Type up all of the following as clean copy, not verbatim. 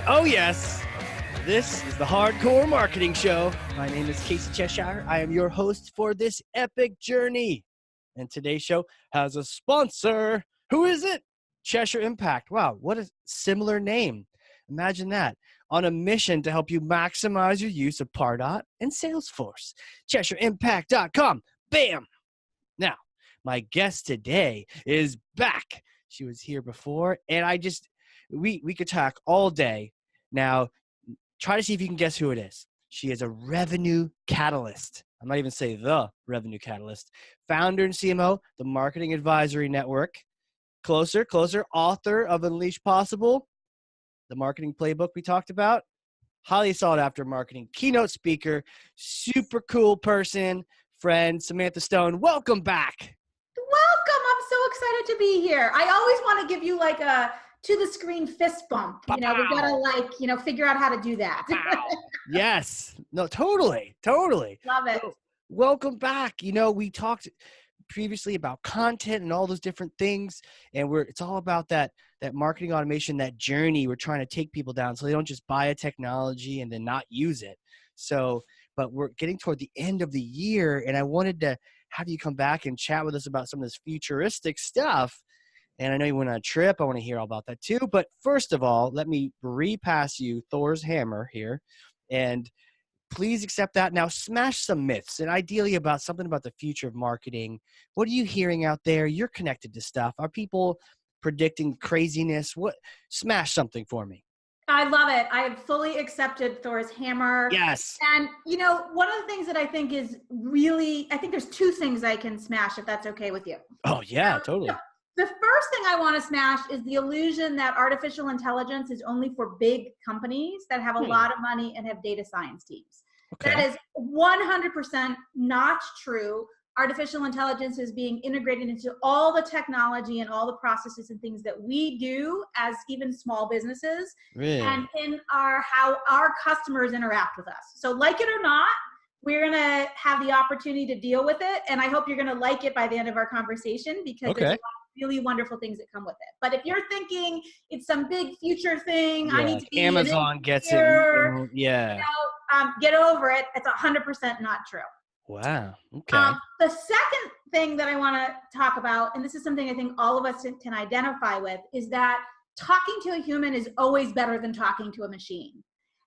Oh, yes. This is the Hardcore Marketing Show. My name is Casey Cheshire. I am your host for this epic journey. And today's show has a sponsor. Who is it? Cheshire Impact. Wow, what a similar name. Imagine that. On a mission to help you maximize your use of Pardot and Salesforce. CheshireImpact.com. Bam! Now, my guest today is back. She was here before, and we could talk all day. Now, try to see if you can guess who it is. She is a revenue catalyst. I might even say the revenue catalyst. Founder and CMO, the Marketing Advisory Network. Closer, author of Unleash Possible, the marketing playbook we talked about. Highly sought after marketing keynote speaker, super cool person, friend, Samantha Stone. Welcome back. Welcome. I'm so excited to be here. I always want to give you like a to the screen fist bump. You know, we gotta figure out how to do that. Yes. No, totally. Love it. So, welcome back. You know, we talked previously about content and all those different things, and it's all about that marketing automation, that journey we're trying to take people down so they don't just buy a technology and then not use it. So, but we're getting toward the end of the year, and I wanted to have you come back and chat with us about some of this futuristic stuff. And I know you went on a trip. I want to hear all about that too. But first of all, let me repass you Thor's hammer here. And please accept that. Now smash some myths, and ideally about something about the future of marketing. What are you hearing out there? You're connected to stuff. Are people predicting craziness? Smash something for me. I love it. I have fully accepted Thor's hammer. Yes. And, you know, one of the things that I think is really, I think there's two things I can smash if that's okay with you. Oh, yeah, totally. The first thing I want to smash is the illusion that artificial intelligence is only for big companies that have a lot of money and have data science teams. Okay. That is 100% not true. Artificial intelligence is being integrated into all the technology and all the processes and things that we do as even small businesses, really? And in how our customers interact with us. So like it or not, we're going to have the opportunity to deal with it. And I hope you're going to like it by the end of our conversation, because there's a lot of really wonderful things that come with it. But if you're thinking it's some big future thing, I need to be Amazon gets here, it. Yeah. You know, get over it. It's 100% not true. Wow. Okay. The second thing that I want to talk about, and this is something I think all of us can identify with, is that talking to a human is always better than talking to a machine.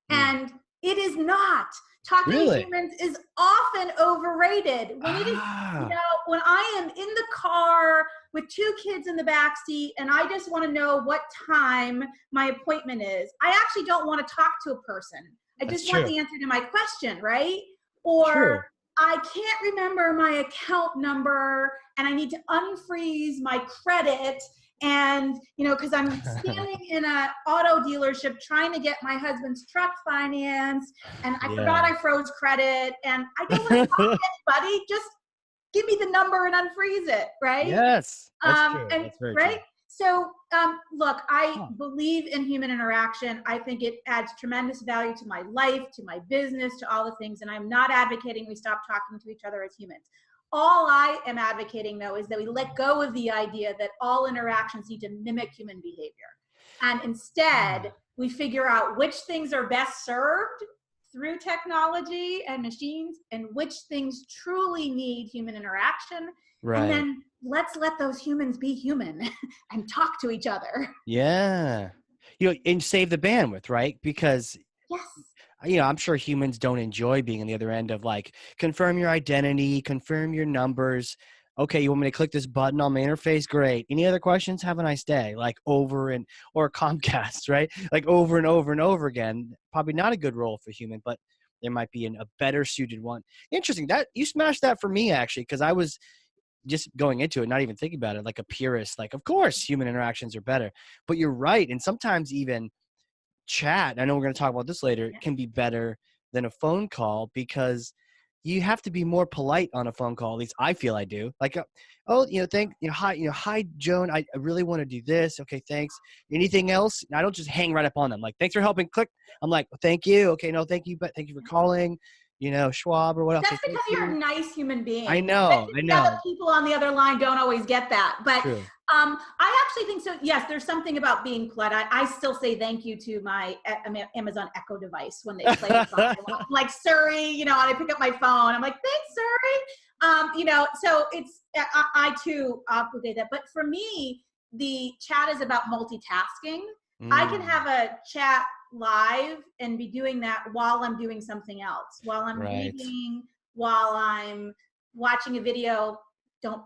And it is not. Talking to humans is often overrated. When it is, you know, when I am in the car with two kids in the backseat and I just want to know what time my appointment is, I actually don't want to talk to a person. I just want the answer to my question, right? Or I can't remember my account number and I need to unfreeze my credit. And, you know, because I'm standing in an auto dealership trying to get my husband's truck financed, and I forgot I froze credit, and I don't want to talk to anybody. Just give me the number and unfreeze it, right? Yes, that's true. And, that's very right? true. So, look, I believe in human interaction. I think it adds tremendous value to my life, to my business, to all the things, and I'm not advocating we stop talking to each other as humans. All I am advocating, though, is that we let go of the idea that all interactions need to mimic human behavior. And instead, we figure out which things are best served through technology and machines and which things truly need human interaction. Right. And then let's let those humans be human and talk to each other. Yeah. You know, and save the bandwidth, right? Because you know, I'm sure humans don't enjoy being on the other end of like, confirm your identity, confirm your numbers. Okay, you want me to click this button on my interface? Great. Any other questions? Have a nice day. Like or Comcast, right? Like over and over and over again. Probably not a good role for human, but there might be a better suited one. Interesting. That you smashed that for me, actually, because I was just going into it, not even thinking about it, like a purist. Like, of course, human interactions are better. But you're right. And sometimes even chat, I know we're going to talk about this later, can be better than a phone call because you have to be more polite on a phone call. At least I feel I do. Like, hi, Joan. I really want to do this. Okay, thanks. Anything else? I don't just hang right up on them. Like, thanks for helping. Click. I'm like, thank you. Okay, no, thank you, but thank you for calling. Schwab or what else? That's because you're a nice human being. I know. That people on the other line don't always get that. But True. I actually think so. Yes, there's something about being polite. I still say thank you to my Amazon Echo device when they play the song. Like Surrey, when I pick up my phone, I'm like, thanks, Surrey. So it's, I too obligate that. But for me, the chat is about multitasking. I can have a chat live and be doing that while I'm doing something else, while I'm reading, while I'm watching a video. Don't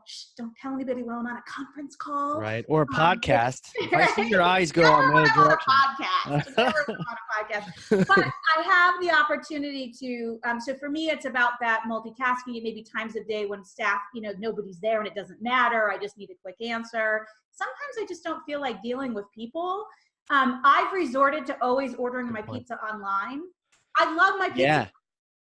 tell anybody while I'm on a conference call. Right. Or a podcast. If I see your eyes go on another direction. Never on a podcast. But I have the opportunity to, so for me, it's about that multitasking. It may be times of day when staff, nobody's there and it doesn't matter. I just need a quick answer. Sometimes I just don't feel like dealing with people. I've resorted to always ordering my pizza online. I love my pizza. Yeah.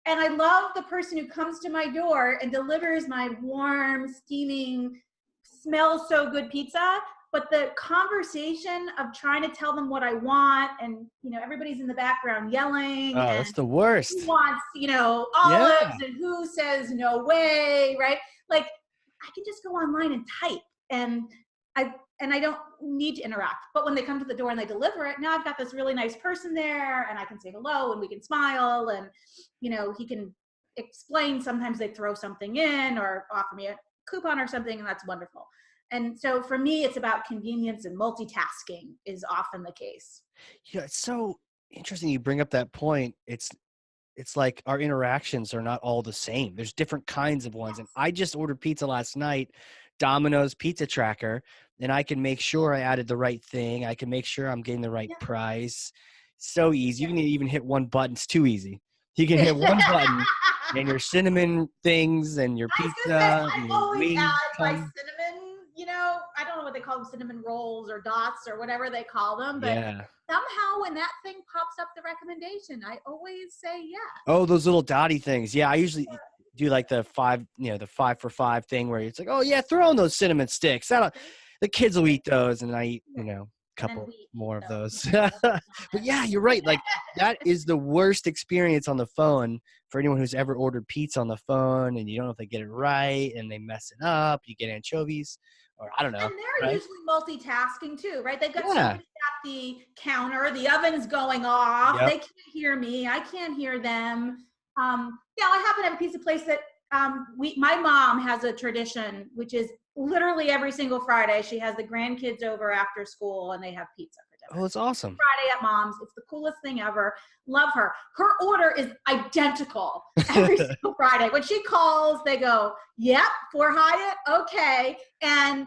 And I love the person who comes to my door and delivers my warm, steaming, smells so good pizza. But the conversation of trying to tell them what I want, and everybody's in the background yelling. Oh, and that's the worst. who wants, olives, and who says no way, right? Like, I can just go online and type, and I don't need to interact. But when they come to the door and they deliver it, now I've got this really nice person there, and I can say hello, and we can smile, and he can explain. Sometimes they throw something in or offer me a coupon or something, and that's wonderful. And so for me, it's about convenience, and multitasking is often the case. Yeah, it's so interesting you bring up that point. It's like our interactions are not all the same. There's different kinds of ones. And I just ordered pizza last night, Domino's Pizza Tracker, and I can make sure I added the right thing. I can make sure I'm getting the right price. So easy. You can even hit one button. It's too easy. You can hit one button and your cinnamon things and your pizza. I always add my cinnamon, I don't know what they call them, cinnamon rolls or dots or whatever they call them. But somehow when that thing pops up the recommendation, I always say yes. Oh, those little dotty things. Yeah, I usually do like the 5 for 5 thing where it's like, oh yeah, throw in those cinnamon sticks. The kids will eat those, and I eat, a couple more of those. But yeah, you're right. Like, that is the worst experience on the phone for anyone who's ever ordered pizza on the phone, and you don't know if they get it right, and they mess it up. You get anchovies, or I don't know. And they're usually multitasking too, right? They've got somebody at the counter, the oven's going off. They can't hear me. I can't hear them. I happen to have a pizza place that my mom has a tradition, which is literally every single Friday, she has the grandkids over after school and they have pizza for dinner. Oh, it's awesome. Friday at Mom's. It's the coolest thing ever. Love her. Her order is identical every single Friday. When she calls, they go, yep, for Hyatt, okay. And,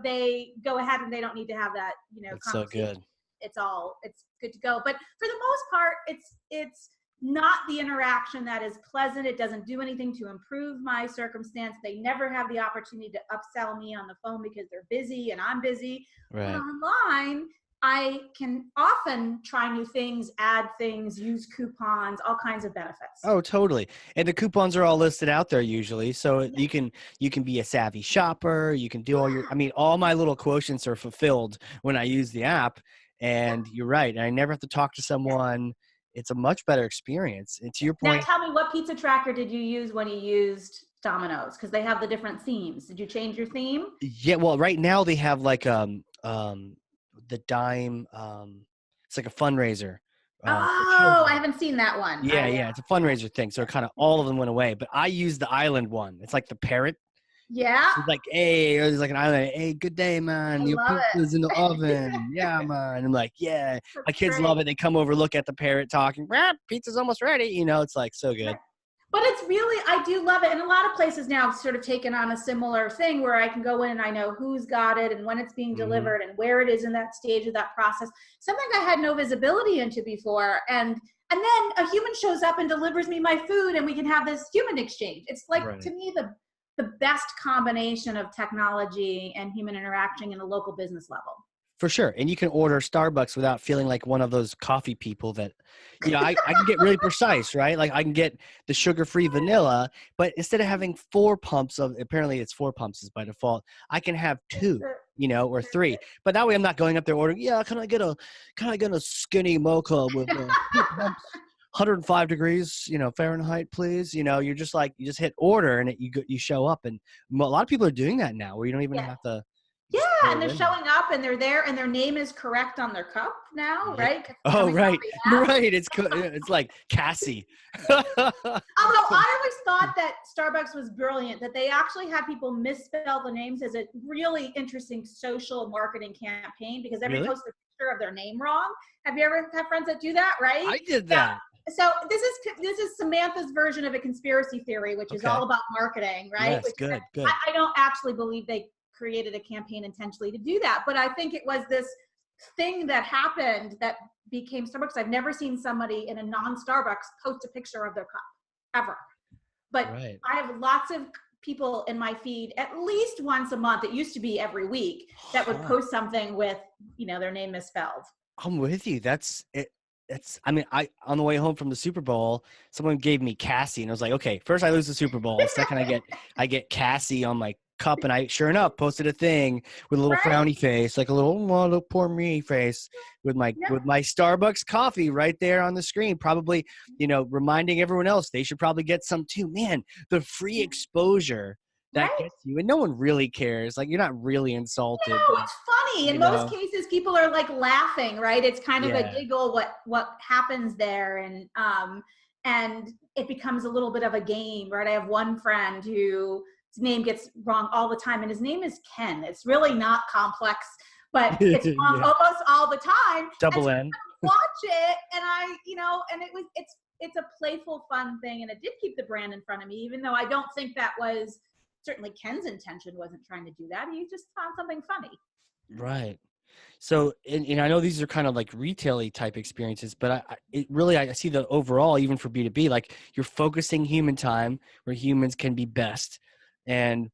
they go ahead and they don't need to have that, It's so good. It's good to go. But for the most part, it's not the interaction that is pleasant. It doesn't do anything to improve my circumstance. They never have the opportunity to upsell me on the phone because they're busy and I'm busy. Right. But online, I can often try new things, add things, use coupons, all kinds of benefits. Oh, totally. And the coupons are all listed out there usually. So you can be a savvy shopper. You can do all my little quotients are fulfilled when I use the app. And you're right. And I never have to talk to someone. It's a much better experience. And to your point. Now tell me, what pizza tracker did you use when you used Domino's? Because they have the different themes. Did you change your theme? Yeah, well, right now they have like the dime. It's like a fundraiser. I haven't seen that one. Yeah, it's a fundraiser thing. So kind of all of them went away. But I use the island one. It's like the parrot. Yeah. It's like, hey, there's like an island. Hey, good day, man. Your pizza's in the oven. Yeah, man. And I'm like, yeah. My kids love it. They come over, look at the parrot talking. Pizza's almost ready. It's like so good. But it's really, I do love it. And a lot of places now have sort of taken on a similar thing where I can go in and I know who's got it and when it's being delivered and where it is in that stage of that process. Something I had no visibility into before. And then a human shows up and delivers me my food and we can have this human exchange. It's like, to me, the best combination of technology and human interaction in a local business level. For sure. And you can order Starbucks without feeling like one of those coffee people that, I can get really precise, right? Like I can get the sugar-free vanilla, but instead of having 4 pumps apparently it's 4 pumps is by default, I can have 2, or 3. But that way I'm not going up there ordering, can I get a skinny mocha with 2 pumps 105 degrees, Fahrenheit, please. You're just like, you just hit order and you show up. And a lot of people are doing that now where you don't even Yeah. have to. Yeah, just and they're showing up and they're there and their name is correct on their cup now, Yeah. right? 'Cause it's Oh, coming right. from the app. Right. It's like Cassie. Although I always thought that Starbucks was brilliant, that they actually had people misspell the names as a really interesting social marketing campaign because everybody Really? posts a picture of their name wrong. Have you ever had friends that do that, right? I did Yeah. that. So this is Samantha's version of a conspiracy theory, which is Okay. all about marketing, right? Yes, Which is good. I don't actually believe they created a campaign intentionally to do that, but I think it was this thing that happened that became Starbucks. I've never seen somebody in a non-Starbucks post a picture of their cup ever. But Right. I have lots of people in my feed at least once a month. It used to be every week that would post something with, their name misspelled. I'm with you. That's it. I mean, on the way home from the Super Bowl, someone gave me Cassie, and I was like, okay, first I lose the Super Bowl. Second, I get Cassie on my cup, and I sure enough posted a thing with a little frowny face, like a little, oh, look, poor me face, with my Starbucks coffee right there on the screen, probably, reminding everyone else they should probably get some too. Man, the free exposure that gets you, and no one really cares. Like, you're not really insulted. No, it's funny. In most cases, people are like laughing, right? It's kind of a giggle what happens there, and it becomes a little bit of a game, right? I have one friend whose name gets wrong all the time, and his name is Ken. It's really not complex, but it's wrong almost all the time. Double N. Watch it, and it's a playful, fun thing, and it did keep the brand in front of me, even though I don't think that was. Certainly Ken's intention wasn't trying to do that. He just found something funny. Right. So, and I know these are kind of like retail-y type experiences, but I see the overall, even for B2B, like you're focusing human time where humans can be best. And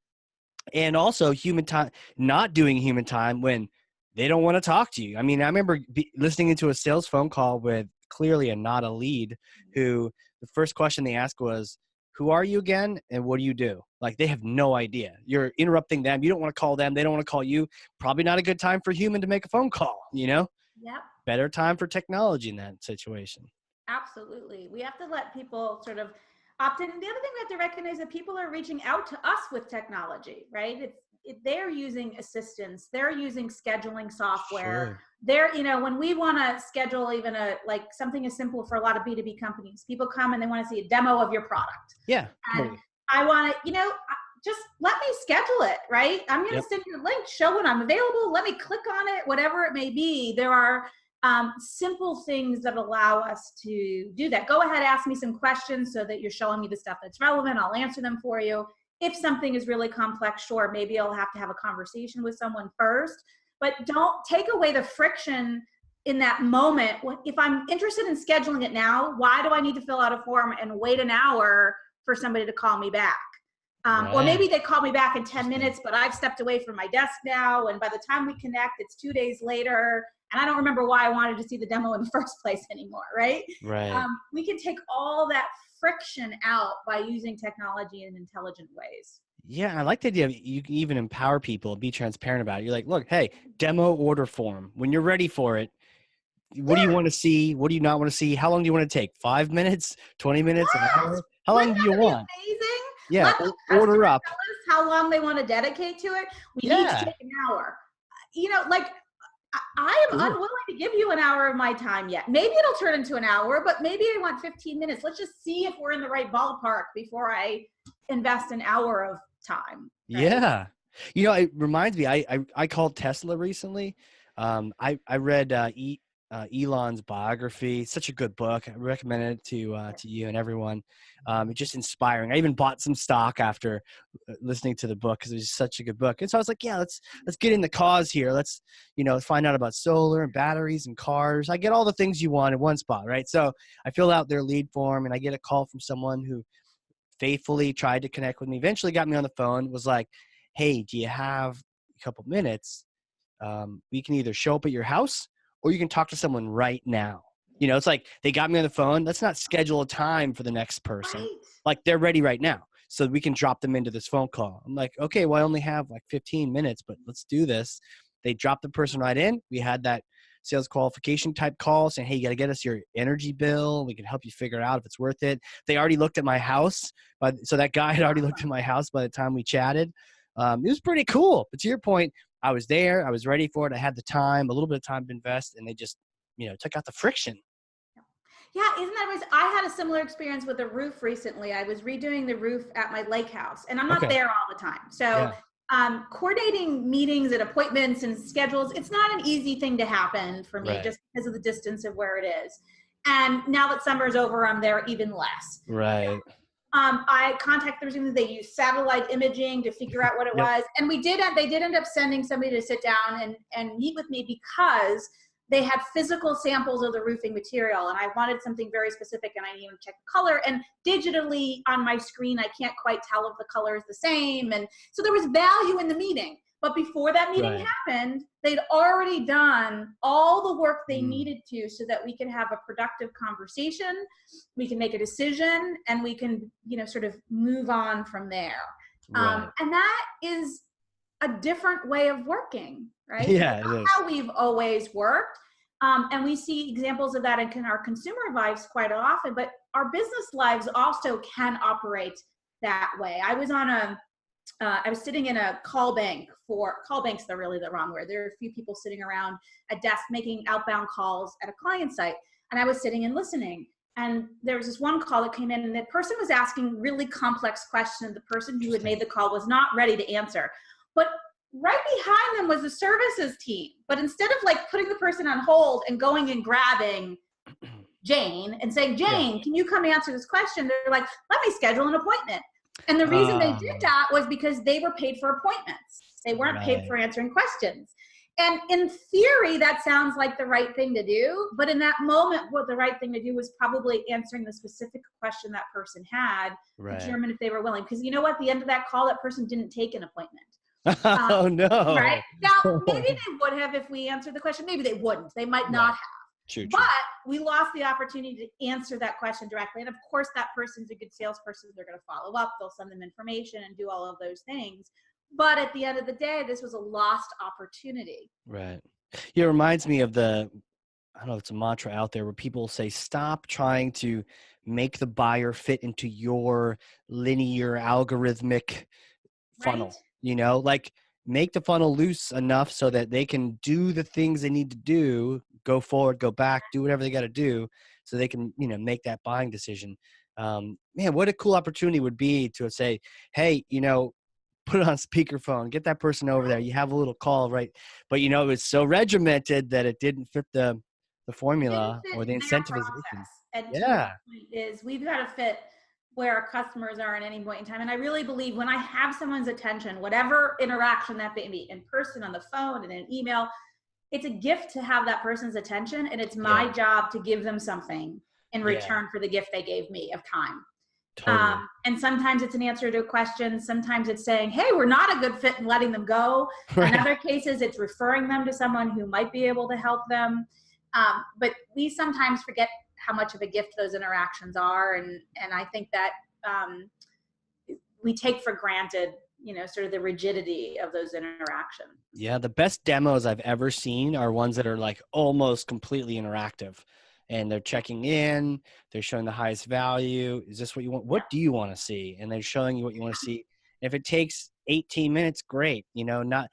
also human time, not doing human time when they don't want to talk to you. I mean, I remember listening into a sales phone call with clearly not a lead who the first question they asked was, who are you again? And what do you do? Like, they have no idea. You're interrupting them. You don't want to call them. They don't want to call you. Probably not a good time for a human to make a phone call, Yep. Better time for technology in that situation. Absolutely. We have to let people sort of opt in. The other thing we have to recognize that people are reaching out to us with technology, right? They're using assistants. They're using scheduling software. Sure. They're, when we want to schedule even something as simple for a lot of B2B companies, people come and they want to see a demo of your product. Yeah. And Totally. I want to, just let me schedule it, right? I'm going to send you a link, show when I'm available. Let me click on it, whatever it may be. There are simple things that allow us to do that. Go ahead, ask me some questions so that you're showing me the stuff that's relevant. I'll answer them for you. If something is really complex, sure, maybe I'll have to have a conversation with someone first, but don't take away the friction in that moment. If I'm interested in scheduling it now, why do I need to fill out a form and wait an hour for somebody to call me back? Or maybe they call me back in 10 minutes, but I've stepped away from my desk now. And by the time we connect, it's 2 days later. And I don't remember why I wanted to see the demo in the first place anymore, right? Right. We can take all that friction out by using technology in intelligent ways. Yeah, I like the idea of you can even empower people and be transparent about it. You're like, look, hey, demo order form. When you're ready for it, what do you want to see? What do you not want to see? How long do you want to take? 5 minutes? 20 minutes? An hour? How long do you want? Amazing. Yeah, order up. Tell us how long they want to dedicate to it. We need to take an hour. I am unwilling to give you an hour of my time yet. Maybe it'll turn into an hour, but maybe I want 15 minutes. Let's just see if we're in the right ballpark before I invest an hour of time. Right? Yeah. It reminds me, I called Tesla recently. I read Elon's biography. It's such a good book. I recommend it to you and everyone. It's just inspiring. I even bought some stock after listening to the book because it was such a good book. And so I was like, yeah, let's get in the cause here. Let's find out about solar and batteries and cars. I get all the things you want in one spot, right? So I fill out their lead form and I get a call from someone who faithfully tried to connect with me. Eventually got me on the phone. Was like, hey, do you have a couple minutes? We can either show up at your house or you can talk to someone right now. It's like they got me on the phone. Let's not schedule a time for the next person. Right. Like they're ready right now. So we can drop them into this phone call. I'm like, okay, well, I only have like 15 minutes, but let's do this. They dropped the person right in. We had that sales qualification type call saying, hey, you got to get us your energy bill. We can help you figure out if it's worth it. They already looked at my house. So that guy had already looked at my house by the time we chatted. It was pretty cool. But to your point, I was there. I was ready for it. I had the time, a little bit of time to invest, and they just, took out the friction. Yeah, isn't that right? I had a similar experience with a roof recently. I was redoing the roof at my lake house, and I'm not there all the time. So coordinating meetings and appointments and schedules, it's not an easy thing to happen for me just because of the distance of where it is. And now that summer's over, I'm there even less. Right. I contacted them. They used satellite imaging to figure out what it was. And they did end up sending somebody to sit down and meet with me because they had physical samples of the roofing material, and I wanted something very specific, and I didn't even check the color. And digitally on my screen, I can't quite tell if the color is the same. And so there was value in the meeting. But before that meeting happened, they'd already done all the work they needed to so that we could have a productive conversation, we can make a decision, and we can, sort of move on from there. And that is a different way of working, right? Yeah, it's not how we've always worked. And we see examples of that in our consumer lives quite often, but our business lives also can operate that way. I was sitting in a call banks are really the wrong word. There are a few people sitting around a desk making outbound calls at a client site. And I was sitting and listening. And there was this one call that came in, and the person was asking really complex questions. The person who had made the call was not ready to answer. But right behind them was the services team. But instead of putting the person on hold and going and grabbing Jane and saying, Jane, can you come answer this question? They're like, let me schedule an appointment. And the reason they did that was because they were paid for appointments. They weren't paid for answering questions. And in theory, that sounds like the right thing to do. But in that moment, what the right thing to do was probably answering the specific question that person had, determine if they were willing. Because at the end of that call, that person didn't take an appointment. Oh, no. Right? Now, maybe they would have if we answered the question. Maybe they wouldn't. They might not have. True. But we lost the opportunity to answer that question directly. And of course, that person's a good salesperson. They're going to follow up. They'll send them information and do all of those things. But at the end of the day, this was a lost opportunity. Right. It reminds me of I don't know if it's a mantra out there where people say, stop trying to make the buyer fit into your linear algorithmic funnel, make the funnel loose enough so that they can do the things they need to do, go forward, go back, do whatever they got to do so they can, make that buying decision. Man, what a cool opportunity would be to say, hey, put it on speakerphone, get that person over there. You have a little call, right? But, it was so regimented that it didn't fit the formula or the incentivization. And the point is we've got to fit where our customers are at any point in time. And I really believe when I have someone's attention, whatever interaction that may be, in person, on the phone, in an email, it's a gift to have that person's attention. And it's my job to give them something in return for the gift they gave me of time. Totally. And sometimes it's an answer to a question. Sometimes it's saying, hey, we're not a good fit, and letting them go. In other cases, it's referring them to someone who might be able to help them. But we sometimes forget how much of a gift those interactions are. And I think that we take for granted, sort of the rigidity of those interactions. Yeah. The best demos I've ever seen are ones that are almost completely interactive. And they're checking in, they're showing the highest value. Is this what you want? What do you want to see? And they're showing you what you want to see. If it takes 18 minutes, great. Not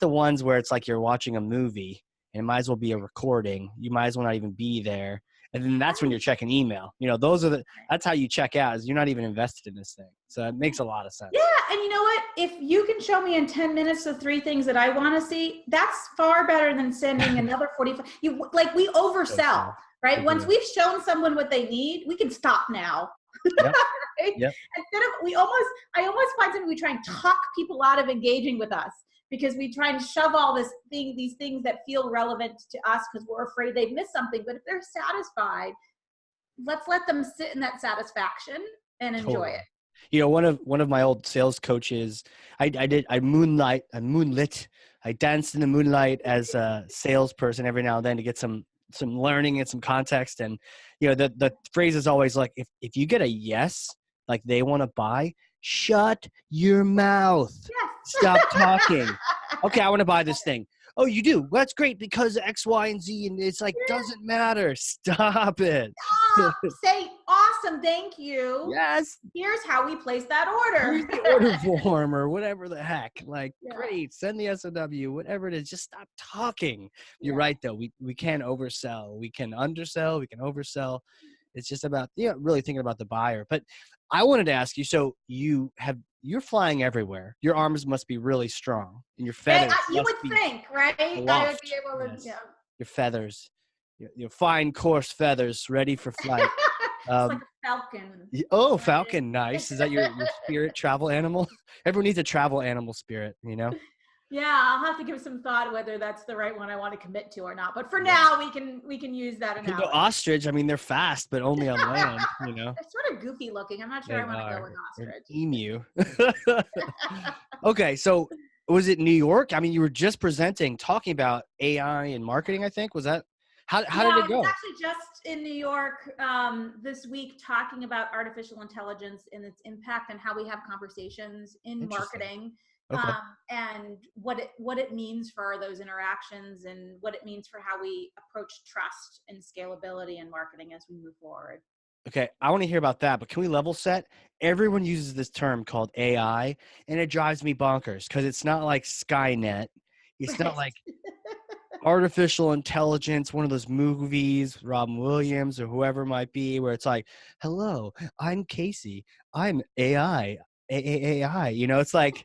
the ones where it's like you're watching a movie and it might as well be a recording. You might as well not even be there. And then that's when you're checking email. That's how you check out, is you're not even invested in this thing. So it makes a lot of sense. Yeah. And you know what? If you can show me in 10 minutes the 3 things that I want to see, that's far better than sending another 45. We oversell. Right? Once we've shown someone what they need, we can stop now. Yep. Right? Yep. Instead of, I almost find that we try and talk people out of engaging with us because we try and shove all these things that feel relevant to us because we're afraid they've missed something. But if they're satisfied, let's let them sit in that satisfaction and enjoy it. One of my old sales coaches, I moonlit, I danced in the moonlight as a salesperson every now and then to get some learning and some context. And, the phrase is always like, if you get a yes, like they want to buy, shut your mouth. Yes. Stop talking. Okay, I want to buy this thing. oh, you do? Well, that's great because X, Y, and Z, and it's like, doesn't matter. Stop it. Stop. Say, awesome, thank you. Yes. Here's how we place that order. Here's the order form or whatever the heck. Like, Yeah. great, send the SOW, whatever it is. Just stop talking. You're right, though. We can oversell. We can undersell. We can oversell. It's just about really thinking about the buyer. But I wanted to ask you, so you're flying everywhere. Your arms must be really strong, and your feathers. You would think, right? Aloft. I would be able to. Yes. Yeah. Your feathers, your fine, coarse feathers, ready for flight. It's like a falcon. Oh, falcon, nice. Is that your spirit travel animal? Everyone needs a travel animal spirit, you know? Yeah, I'll have to give some thought whether that's the right one I want to commit to or not. But for now, we can use that You can analogy. go ostrich. I mean, they're fast, but only on land, you know? They're sort of goofy looking. I'm not sure I want to go with ostrich. Emu. Okay, so was it New York? I mean, you were just presenting, talking about AI and marketing, I think. Was that, how did it go? I was actually just in New York this week talking about artificial intelligence and its impact and how we have conversations in marketing. Okay. And what it means for those interactions and what it means for how we approach trust and scalability in marketing as we move forward. Okay, I want to hear about that, but can we level set? Everyone uses this term called AI, and it drives me bonkers because it's not like SkyNet. It's not like artificial intelligence, one of those movies, Robin Williams or whoever it might be, where it's like, hello, I'm Casey. I'm AI. AI. You know, it's like,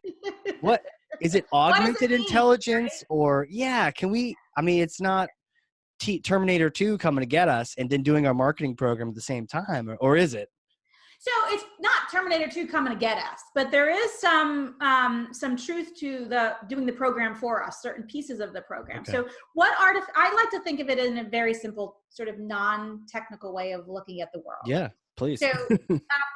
what is it? Augmented intelligence, or can we? I mean, it's not Terminator 2 coming to get us and then doing our marketing program at the same time, or is it? So it's not Terminator 2 coming to get us, but there is some truth to doing the program for us, certain pieces of the program. Okay. So I like to think of it in a very simple, sort of non-technical way of looking at the world. Yeah. Please. So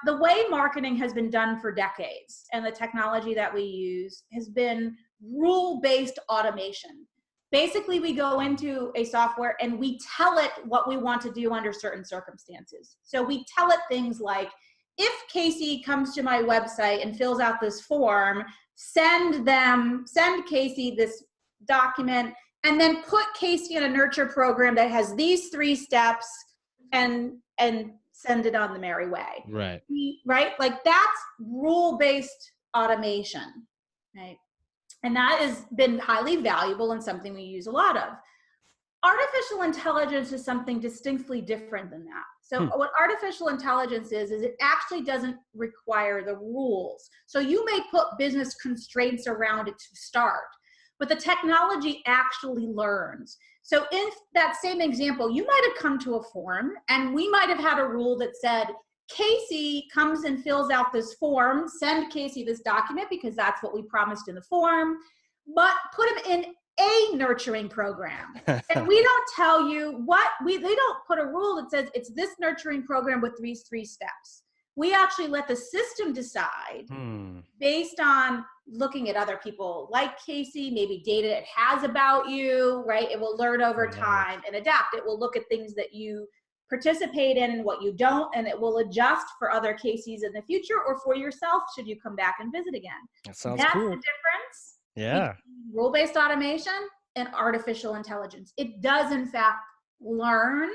the way marketing has been done for decades and the technology that we use has been rule-based automation. Basically, we go into a software and we tell it what we want to do under certain circumstances. So we tell it things like, if Casey comes to my website and fills out this form, send Casey this document and then put Casey in a nurture program that has these 3 steps and send it on the merry way. Right. Right? Like that's rule-based automation, right? And that has been highly valuable and something we use a lot of. Artificial intelligence is something distinctly different than that. So what artificial intelligence is it actually doesn't require the rules. So you may put business constraints around it to start, but the technology actually learns. So in that same example, you might have come to a form and we might have had a rule that said, Casey comes and fills out this form, send Casey this document because that's what we promised in the form, but put him in a nurturing program. And we don't tell you they don't put a rule that says it's this nurturing program with these 3 steps. We actually let the system decide based on looking at other people like Casey, maybe data it has about you, right? It will learn over time and adapt. It will look at things that you participate in and what you don't, and it will adjust for other Caseys in the future or for yourself should you come back and visit again. That's cool. The difference between rule-based automation and artificial intelligence. It does, in fact, learn,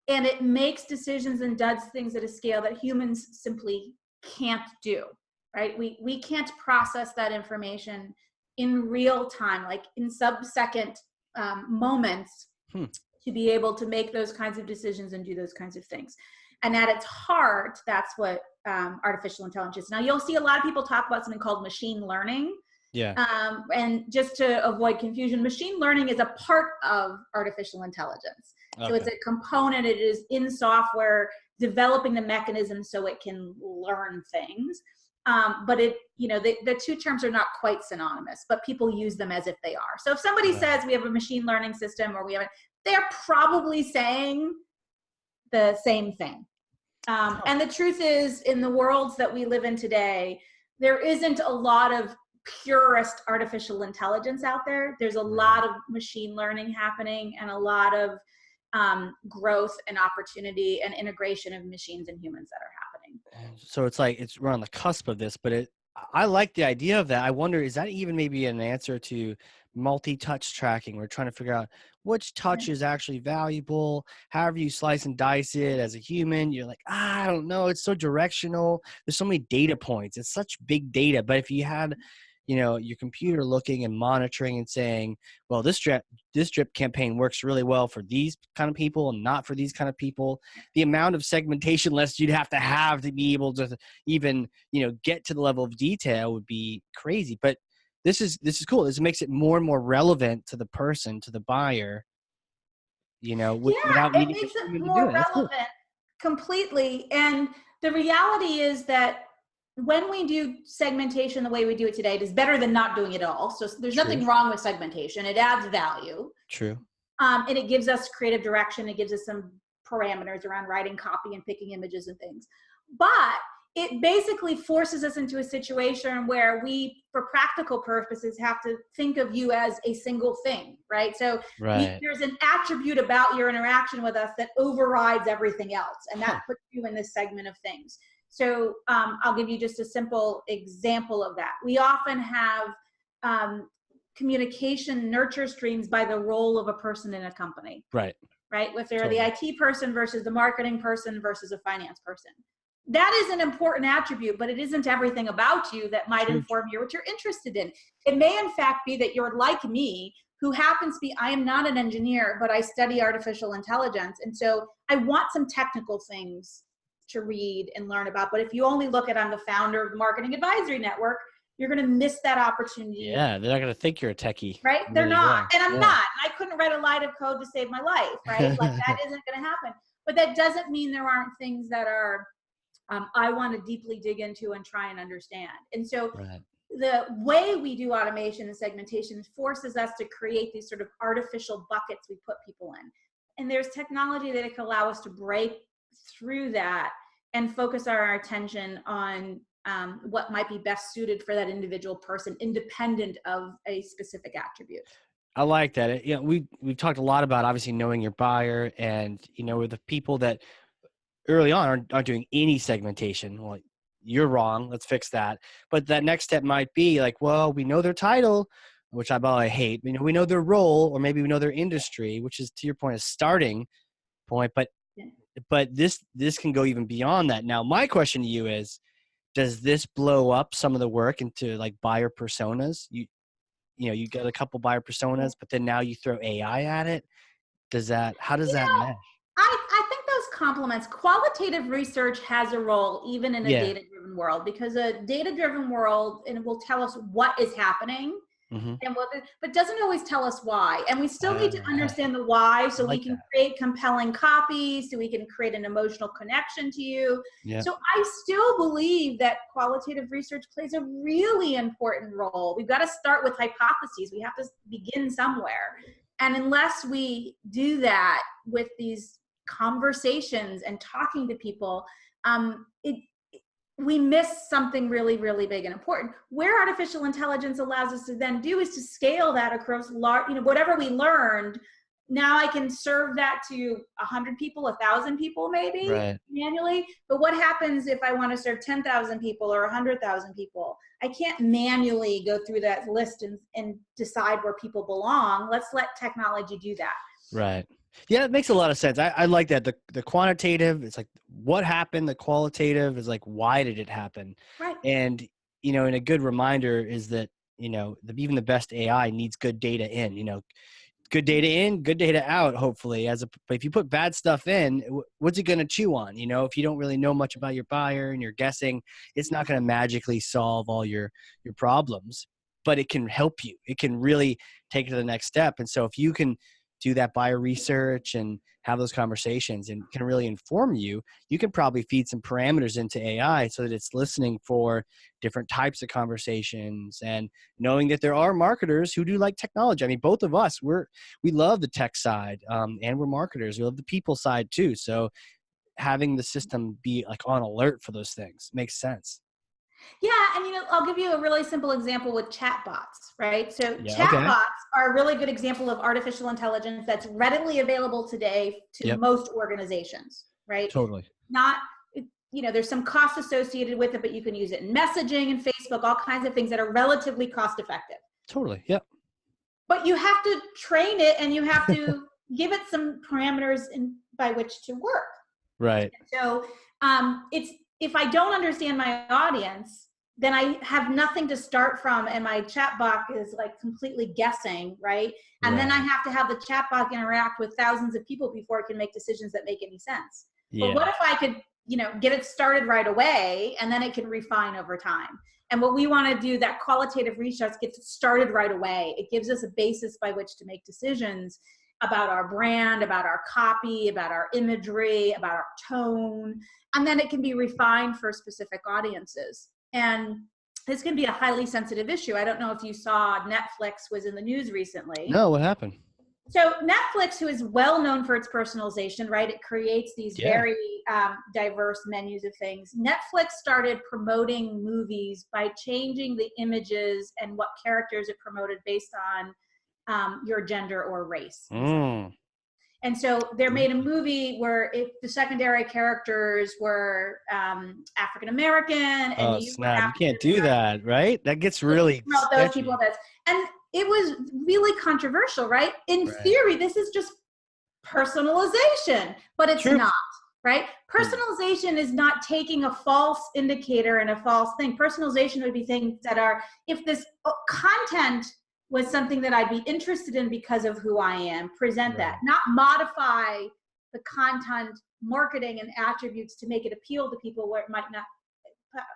and it makes decisions and does things at a scale that humans simply can't do, right? We can't process that information in real time, like in sub-second moments, to be able to make those kinds of decisions and do those kinds of things. And at its heart, that's what artificial intelligence is. Now, you'll see a lot of people talk about something called machine learning. Yeah. And just to avoid confusion, machine learning is a part of artificial intelligence. Okay. So it's a component. It is in software, developing the mechanism so it can learn things. But the 2 terms are not quite synonymous, but people use them as if they are. So if somebody says we have a machine learning system or they're probably saying the same thing. And the truth is, in the worlds that we live in today, there isn't a lot of purest artificial intelligence out there. There's a lot of machine learning happening and a lot of growth and opportunity and integration of machines and humans that are happening. So it's like we're on the cusp of this, but I like the idea of that. I wonder, is that even maybe an answer to multi-touch tracking? We're trying to figure out which touch is actually valuable. However you slice and dice it as a human, you're like, I don't know. It's so directional. There's so many data points. It's such big data. But if you had, your computer looking and monitoring and saying, well, this drip campaign works really well for these kind of people and not for these kind of people, the amount of segmentation lists you'd have to be able to even get to the level of detail would be crazy. But this is cool. This makes it more and more relevant to the person, to the buyer, Yeah, without it needing a makes it human to do more it. That's cool. relevant completely. And the reality is that when we do segmentation the way we do it today, it is better than not doing it at all. So there's True. nothing wrong with segmentation. It adds value. True. And it gives us creative direction. It gives us some parameters around writing copy and picking images and things. But it basically forces us into a situation where we, for practical purposes, have to think of you as a single thing, right? So Right. there's an attribute about your interaction with us that overrides everything else, and that puts you in this segment of things. So I'll give you just a simple example of that. We often have communication nurture streams by the role of a person in a company. Right. Right? If they're Totally. the IT person versus the marketing person versus a finance person. That is an important attribute, but it isn't everything about you that might inform you what you're interested in. It may in fact be that you're like me, who happens to be, I am not an engineer, but I study artificial intelligence. And so I want some technical things to read and learn about. But if you only look at, I'm the founder of the Marketing Advisory Network, you're going to miss that opportunity. Yeah, they're not going to think you're a techie. Right? They're Really not. well. And I'm not. I couldn't write a line of code to save my life, right? Like that isn't going to happen. But that doesn't mean there aren't things that are, I want to deeply dig into and try and understand. And so the way we do automation and segmentation forces us to create these sort of artificial buckets we put people in. And there's technology that can allow us to break through that and focus our attention on what might be best suited for that individual person, independent of a specific attribute. I like that. We've talked a lot about obviously knowing your buyer, and with the people that early on aren't doing any segmentation. Well, you're wrong. Let's fix that. But that next step might be like, well, we know their title, which I hate. We know their role, or maybe we know their industry, which is, to your point, a starting point. But this can go even beyond that. Now, my question to you is, does this blow up some of the work into like buyer personas? You get a couple buyer personas, but then now you throw AI at it. How does that mesh? I think those complements. Qualitative research has a role even in a data-driven world, because a data-driven world, and it will tell us what is happening, and but doesn't always tell us why. And we still need to understand the why, so we can create compelling copy, so we can create an emotional connection to you. Yeah. So I still believe that qualitative research plays a really important role. We've got to start with hypotheses. We have to begin somewhere. And unless we do that with these conversations and talking to people, we miss something really, really big and important. Where artificial intelligence allows us to then do is to scale that across large, whatever we learned. Now I can serve that to 100 people, 1,000 people, maybe manually. But what happens if I want to serve 10,000 people or 100,000 people? I can't manually go through that list and decide where people belong. Let's let technology do that. Right. Yeah, it makes a lot of sense. I like that. The quantitative, it's like what happened. The qualitative is like, why did it happen? Right. And, and a good reminder is that, even the best AI needs good data in, good data in, good data out, hopefully. But if you put bad stuff in, what's it going to chew on? If you don't really know much about your buyer and you're guessing, it's not going to magically solve all your problems, but it can help you. It can really take it to the next step. And so if you can do that buyer research and have those conversations and can really inform you, you can probably feed some parameters into AI so that it's listening for different types of conversations, and knowing that there are marketers who do like technology. I mean, both of us, we love the tech side, and we're marketers. We love the people side too. So having the system be like on alert for those things makes sense. Yeah, and I'll give you a really simple example with chatbots, right? So Yeah, chatbots are a really good example of artificial intelligence that's readily available today to most organizations, right? Totally. there's some cost associated with it, but you can use it in messaging and Facebook, all kinds of things that are relatively cost effective. Totally. Yep. But you have to train it and you have to give it some parameters by which to work. Right. So if I don't understand my audience, then I have nothing to start from, and my chatbot is like completely guessing, right? And then I have to have the chatbot interact with thousands of people before it can make decisions that make any sense. Yeah. But what if I could, get it started right away, and then it can refine over time? And what we want to do, that qualitative research gets it started right away. It gives us a basis by which to make decisions about our brand, about our copy, about our imagery, about our tone, and then it can be refined for specific audiences. And this can be a highly sensitive issue. I don't know if you saw Netflix was in the news recently. No, what happened? So Netflix, who is well known for its personalization, right? It creates these very diverse menus of things. Netflix started promoting movies by changing the images and what characters it promoted based on your gender or race. And so they made a movie where if the secondary characters were African-American. And you can't do that, right? That gets really those people. And it was really controversial, right? In theory, this is just personalization, but it's not, right? Personalization is not taking a false indicator and a false thing. Personalization would be things that are, if this content was something that I'd be interested in because of who I am, present that, not modify the content marketing and attributes to make it appeal to people where it might not,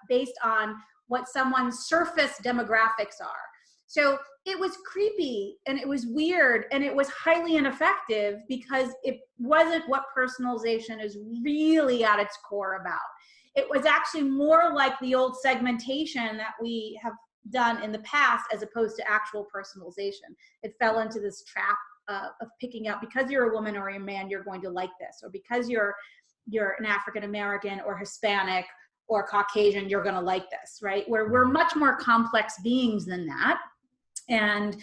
based on what someone's surface demographics are. So it was creepy and it was weird and it was highly ineffective because it wasn't what personalization is really at its core about. It was actually more like the old segmentation that we have done in the past as opposed to actual personalization. It fell into this trap of picking out, because you're a woman or a man, you're going to like this, or because you're an African-American or Hispanic or Caucasian, you're going to like this, right? Where we're much more complex beings than that. And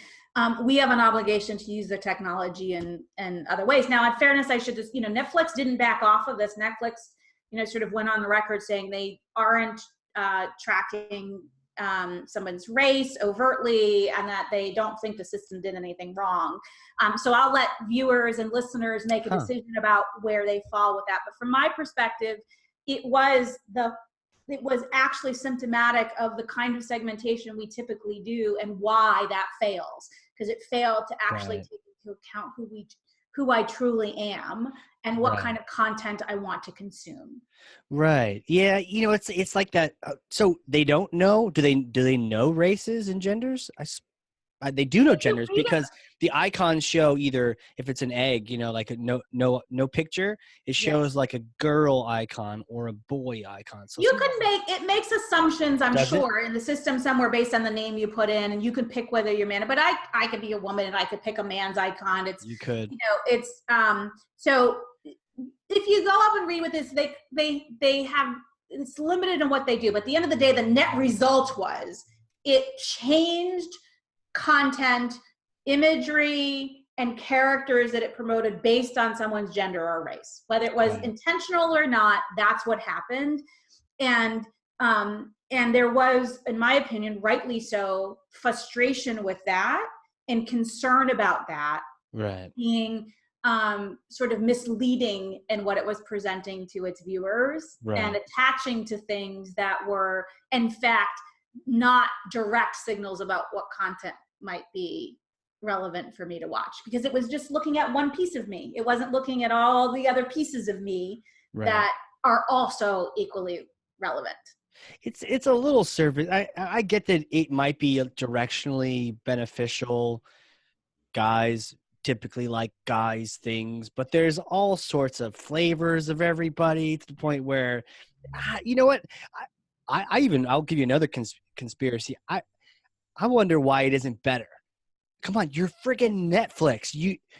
we have an obligation to use the technology in other ways. Now, in fairness, I should just, Netflix didn't back off of this. Netflix, sort of went on the record saying they aren't tracking someone's race overtly and that they don't think the system did anything wrong. So I'll let viewers and listeners make a decision about where they fall with that. But from my perspective, it was actually symptomatic of the kind of segmentation we typically do and why that fails, because it failed to actually take into account who I truly am and what kind of content I want to consume. Right. Yeah. It's like that. So they don't know. Do they know races and genders? They do know genders because the icons show either if it's an egg, like a no picture, it shows like a girl icon or a boy icon. So it makes assumptions, I'm sure, in the system somewhere based on the name you put in, and you can pick whether you're man. But I could be a woman and I could pick a man's icon. You could. It's so if you go up and read with this, they have, it's limited in what they do. But at the end of the day, the net result was it changed content, imagery, and characters that it promoted based on someone's gender or race. Whether it was intentional or not, that's what happened. And there was, in my opinion, rightly so, frustration with that and concern about that being sort of misleading in what it was presenting to its viewers and attaching to things that were, in fact, not direct signals about what content might be relevant for me to watch, because it was just looking at one piece of me. It wasn't looking at all the other pieces of me that are also equally relevant. It's a little surface. I get that it might be directionally beneficial. Guys typically like guys things, but there's all sorts of flavors of everybody to the point where, you know what? I'll give you another conspiracy. I wonder why it isn't better. Come on, you're friggin' Netflix.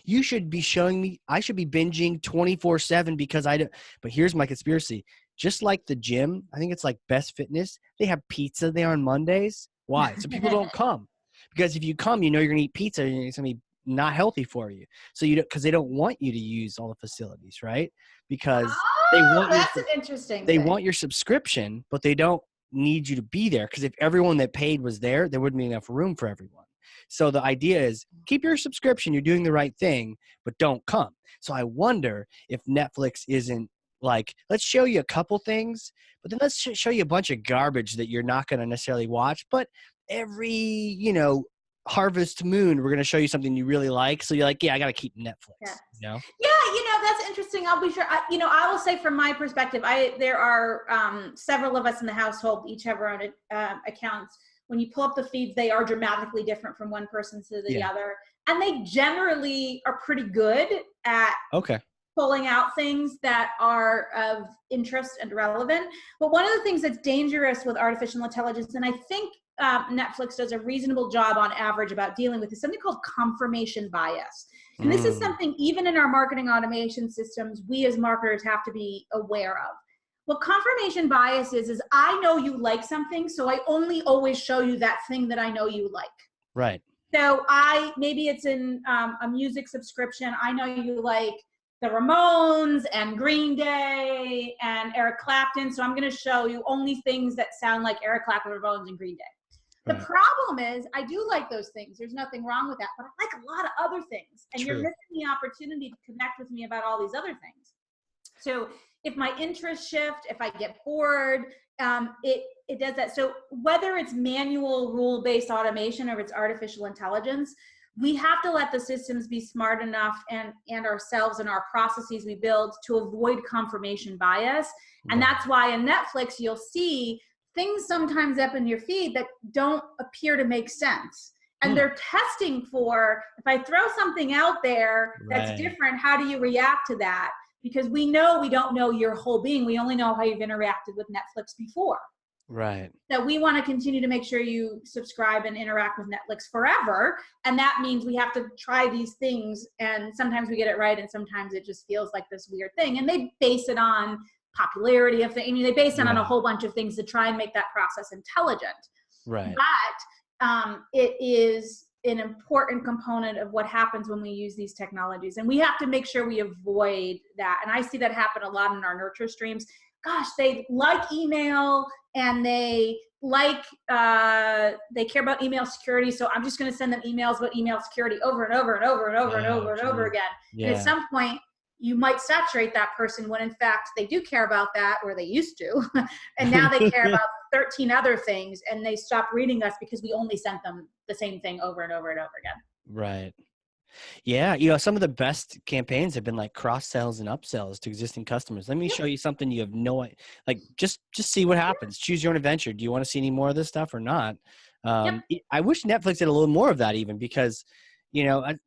You should be showing me. I should be binging 24/7 because I don't. But here's my conspiracy. Just like the gym, I think it's like Best Fitness. They have pizza there on Mondays. Why? So people don't come, because if you come, you're gonna eat pizza and it's gonna be not healthy for you. So because they don't want you to use all the facilities, right? Because they want That's an interesting they thing. want your subscription, but they don't need you to be there, because if everyone that paid was there wouldn't be enough room for everyone. So the idea is keep your subscription, you're doing the right thing, but don't come. So I wonder if Netflix isn't like, let's show you a couple things, but then let's show you a bunch of garbage that you're not going to necessarily watch. But every, harvest moon, we're going to show you something you really like. So you're like, yeah, I got to keep Netflix, Yes. you know? Yeah, that's interesting. I'll be sure. I will say from my perspective, there are several of us in the household, each have our own accounts. When you pull up the feeds, they are dramatically different from one person to the other. And they generally are pretty good at pulling out things that are of interest and relevant. But one of the things that's dangerous with artificial intelligence, and I think Netflix does a reasonable job on average about dealing with, is something called confirmation bias. And this is something, even in our marketing automation systems, we as marketers have to be aware of. What confirmation bias is I know you like something, so I only always show you that thing that I know you like. Right. So maybe it's in a music subscription. I know you like the Ramones and Green Day and Eric Clapton, so I'm going to show you only things that sound like Eric Clapton, Ramones, and Green Day. The problem is, I do like those things. There's nothing wrong with that, but I like a lot of other things. And you're missing the opportunity to connect with me about all these other things. So if my interests shift, if I get bored, it does that. So whether it's manual rule-based automation or it's artificial intelligence, we have to let the systems be smart enough and ourselves and our processes we build to avoid confirmation bias. And that's why in Netflix, you'll see things sometimes up in your feed that don't appear to make sense. And they're testing for, if I throw something out there that's different, how do you react to that? Because we don't know your whole being. We only know how you've interacted with Netflix before. Right. So we want to continue to make sure you subscribe and interact with Netflix forever. And that means we have to try these things. And sometimes we get it right. And sometimes it just feels like this weird thing. And they base it on popularity of things. I mean, they base it on a whole bunch of things to try and make that process intelligent. Right. But it is an important component of what happens when we use these technologies. And we have to make sure we avoid that. And I see that happen a lot in our nurture streams. Gosh, they like email and they care about email security. So I'm just going to send them emails about email security over and over and over and over and over and over again. Yeah. And at some point, you might saturate that person when in fact they do care about that, or they used to. And now they care about 13 other things, and they stop reading us because we only sent them the same thing over and over and over again. Right. Yeah. Some of the best campaigns have been like cross sells and upsells to existing customers. Let me show you something you have no idea. Like just see what happens. Choose your own adventure. Do you want to see any more of this stuff or not? I wish Netflix did a little more of that, even, because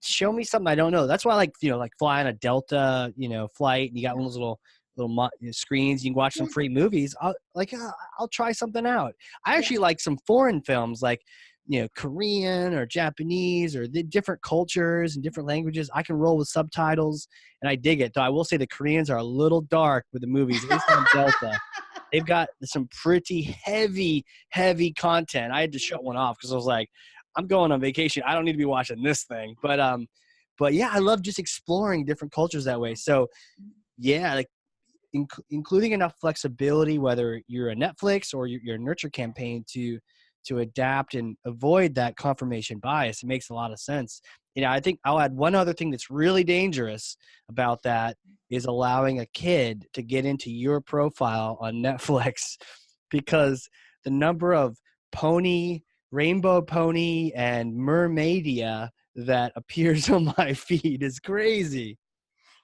show me something I don't know. That's why like fly on a Delta, flight, and you got one of those little screens. You can watch some free movies. I'll try something out. I actually like some foreign films, like, Korean or Japanese, or the different cultures and different languages. I can roll with subtitles and I dig it. Though I will say the Koreans are a little dark with the movies, at least on Delta. They've got some pretty heavy content. I had to shut one off because I was like, I'm going on vacation. I don't need to be watching this thing. But yeah, I love just exploring different cultures that way. So yeah, like including enough flexibility, whether you're a Netflix or you're a nurture campaign, to adapt and avoid that confirmation bias. It makes a lot of sense. I think I'll add one other thing that's really dangerous about that is allowing a kid to get into your profile on Netflix, because the number of rainbow pony and mermaidia that appears on my feed is crazy.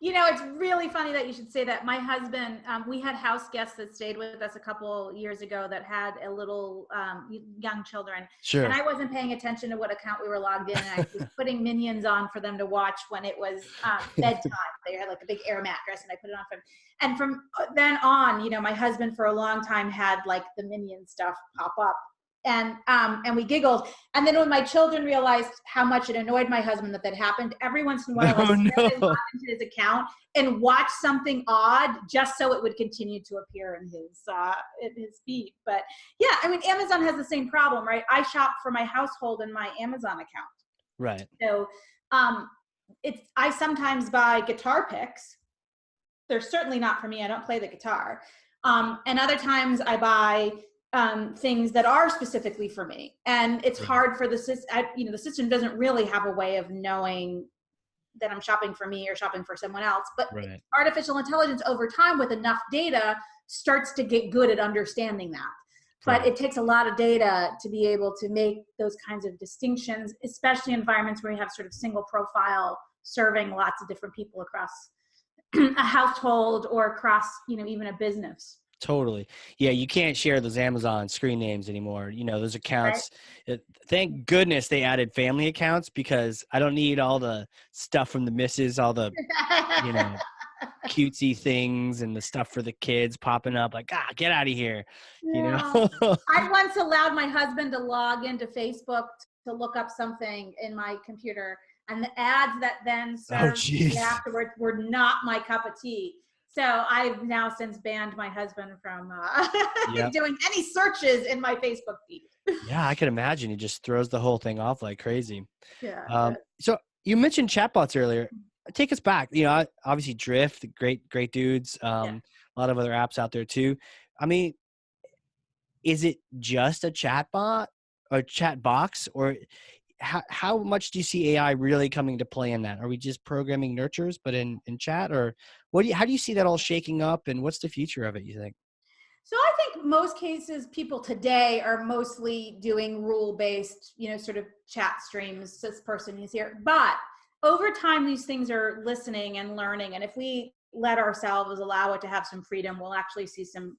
It's really funny that you should say that. My husband, we had house guests that stayed with us a couple years ago that had a little young children. Sure. And I wasn't paying attention to what account we were logged in. And I was putting Minions on for them to watch when it was bedtime. They had like a big air mattress, and I put it on for them. And from then on, my husband for a long time had like the Minion stuff pop up. And we giggled. And then when my children realized how much it annoyed my husband that happened, every once in a while I log into his account and watch something odd just so it would continue to appear in his feed. But yeah, I mean, Amazon has the same problem, right? I shop for my household in my Amazon account. Right. So I sometimes buy guitar picks they're certainly not for me. I don't play the guitar. And other times I buy things that are specifically for me. And it's hard for the system. The system doesn't really have a way of knowing that I'm shopping for me or shopping for someone else. But artificial intelligence over time with enough data starts to get good at understanding that. But it takes a lot of data to be able to make those kinds of distinctions, especially in environments where you have sort of single profile serving lots of different people across a household or across, even a business. Totally. Yeah, you can't share those Amazon screen names anymore. Those accounts, thank goodness they added family accounts, because I don't need all the stuff from the missus, all the, cutesy things and the stuff for the kids popping up like, get out of here. I once allowed my husband to log into Facebook to look up something in my computer, and the ads that then served afterwards were not my cup of tea. So I've now since banned my husband from doing any searches in my Facebook feed. Yeah, I can imagine. He just throws the whole thing off like crazy. Yeah. So you mentioned chatbots earlier. Take us back. Obviously Drift, great dudes. A lot of other apps out there too. I mean, is it just a chatbot or chat box, or how much do you see AI really coming to play in that? Are we just programming nurtures, but in chat, or how do you see that all shaking up, and what's the future of it, you think? So I think most cases people today are mostly doing rule-based, sort of chat streams. This person is here, but over time, these things are listening and learning. And if we let ourselves allow it to have some freedom, we'll actually see some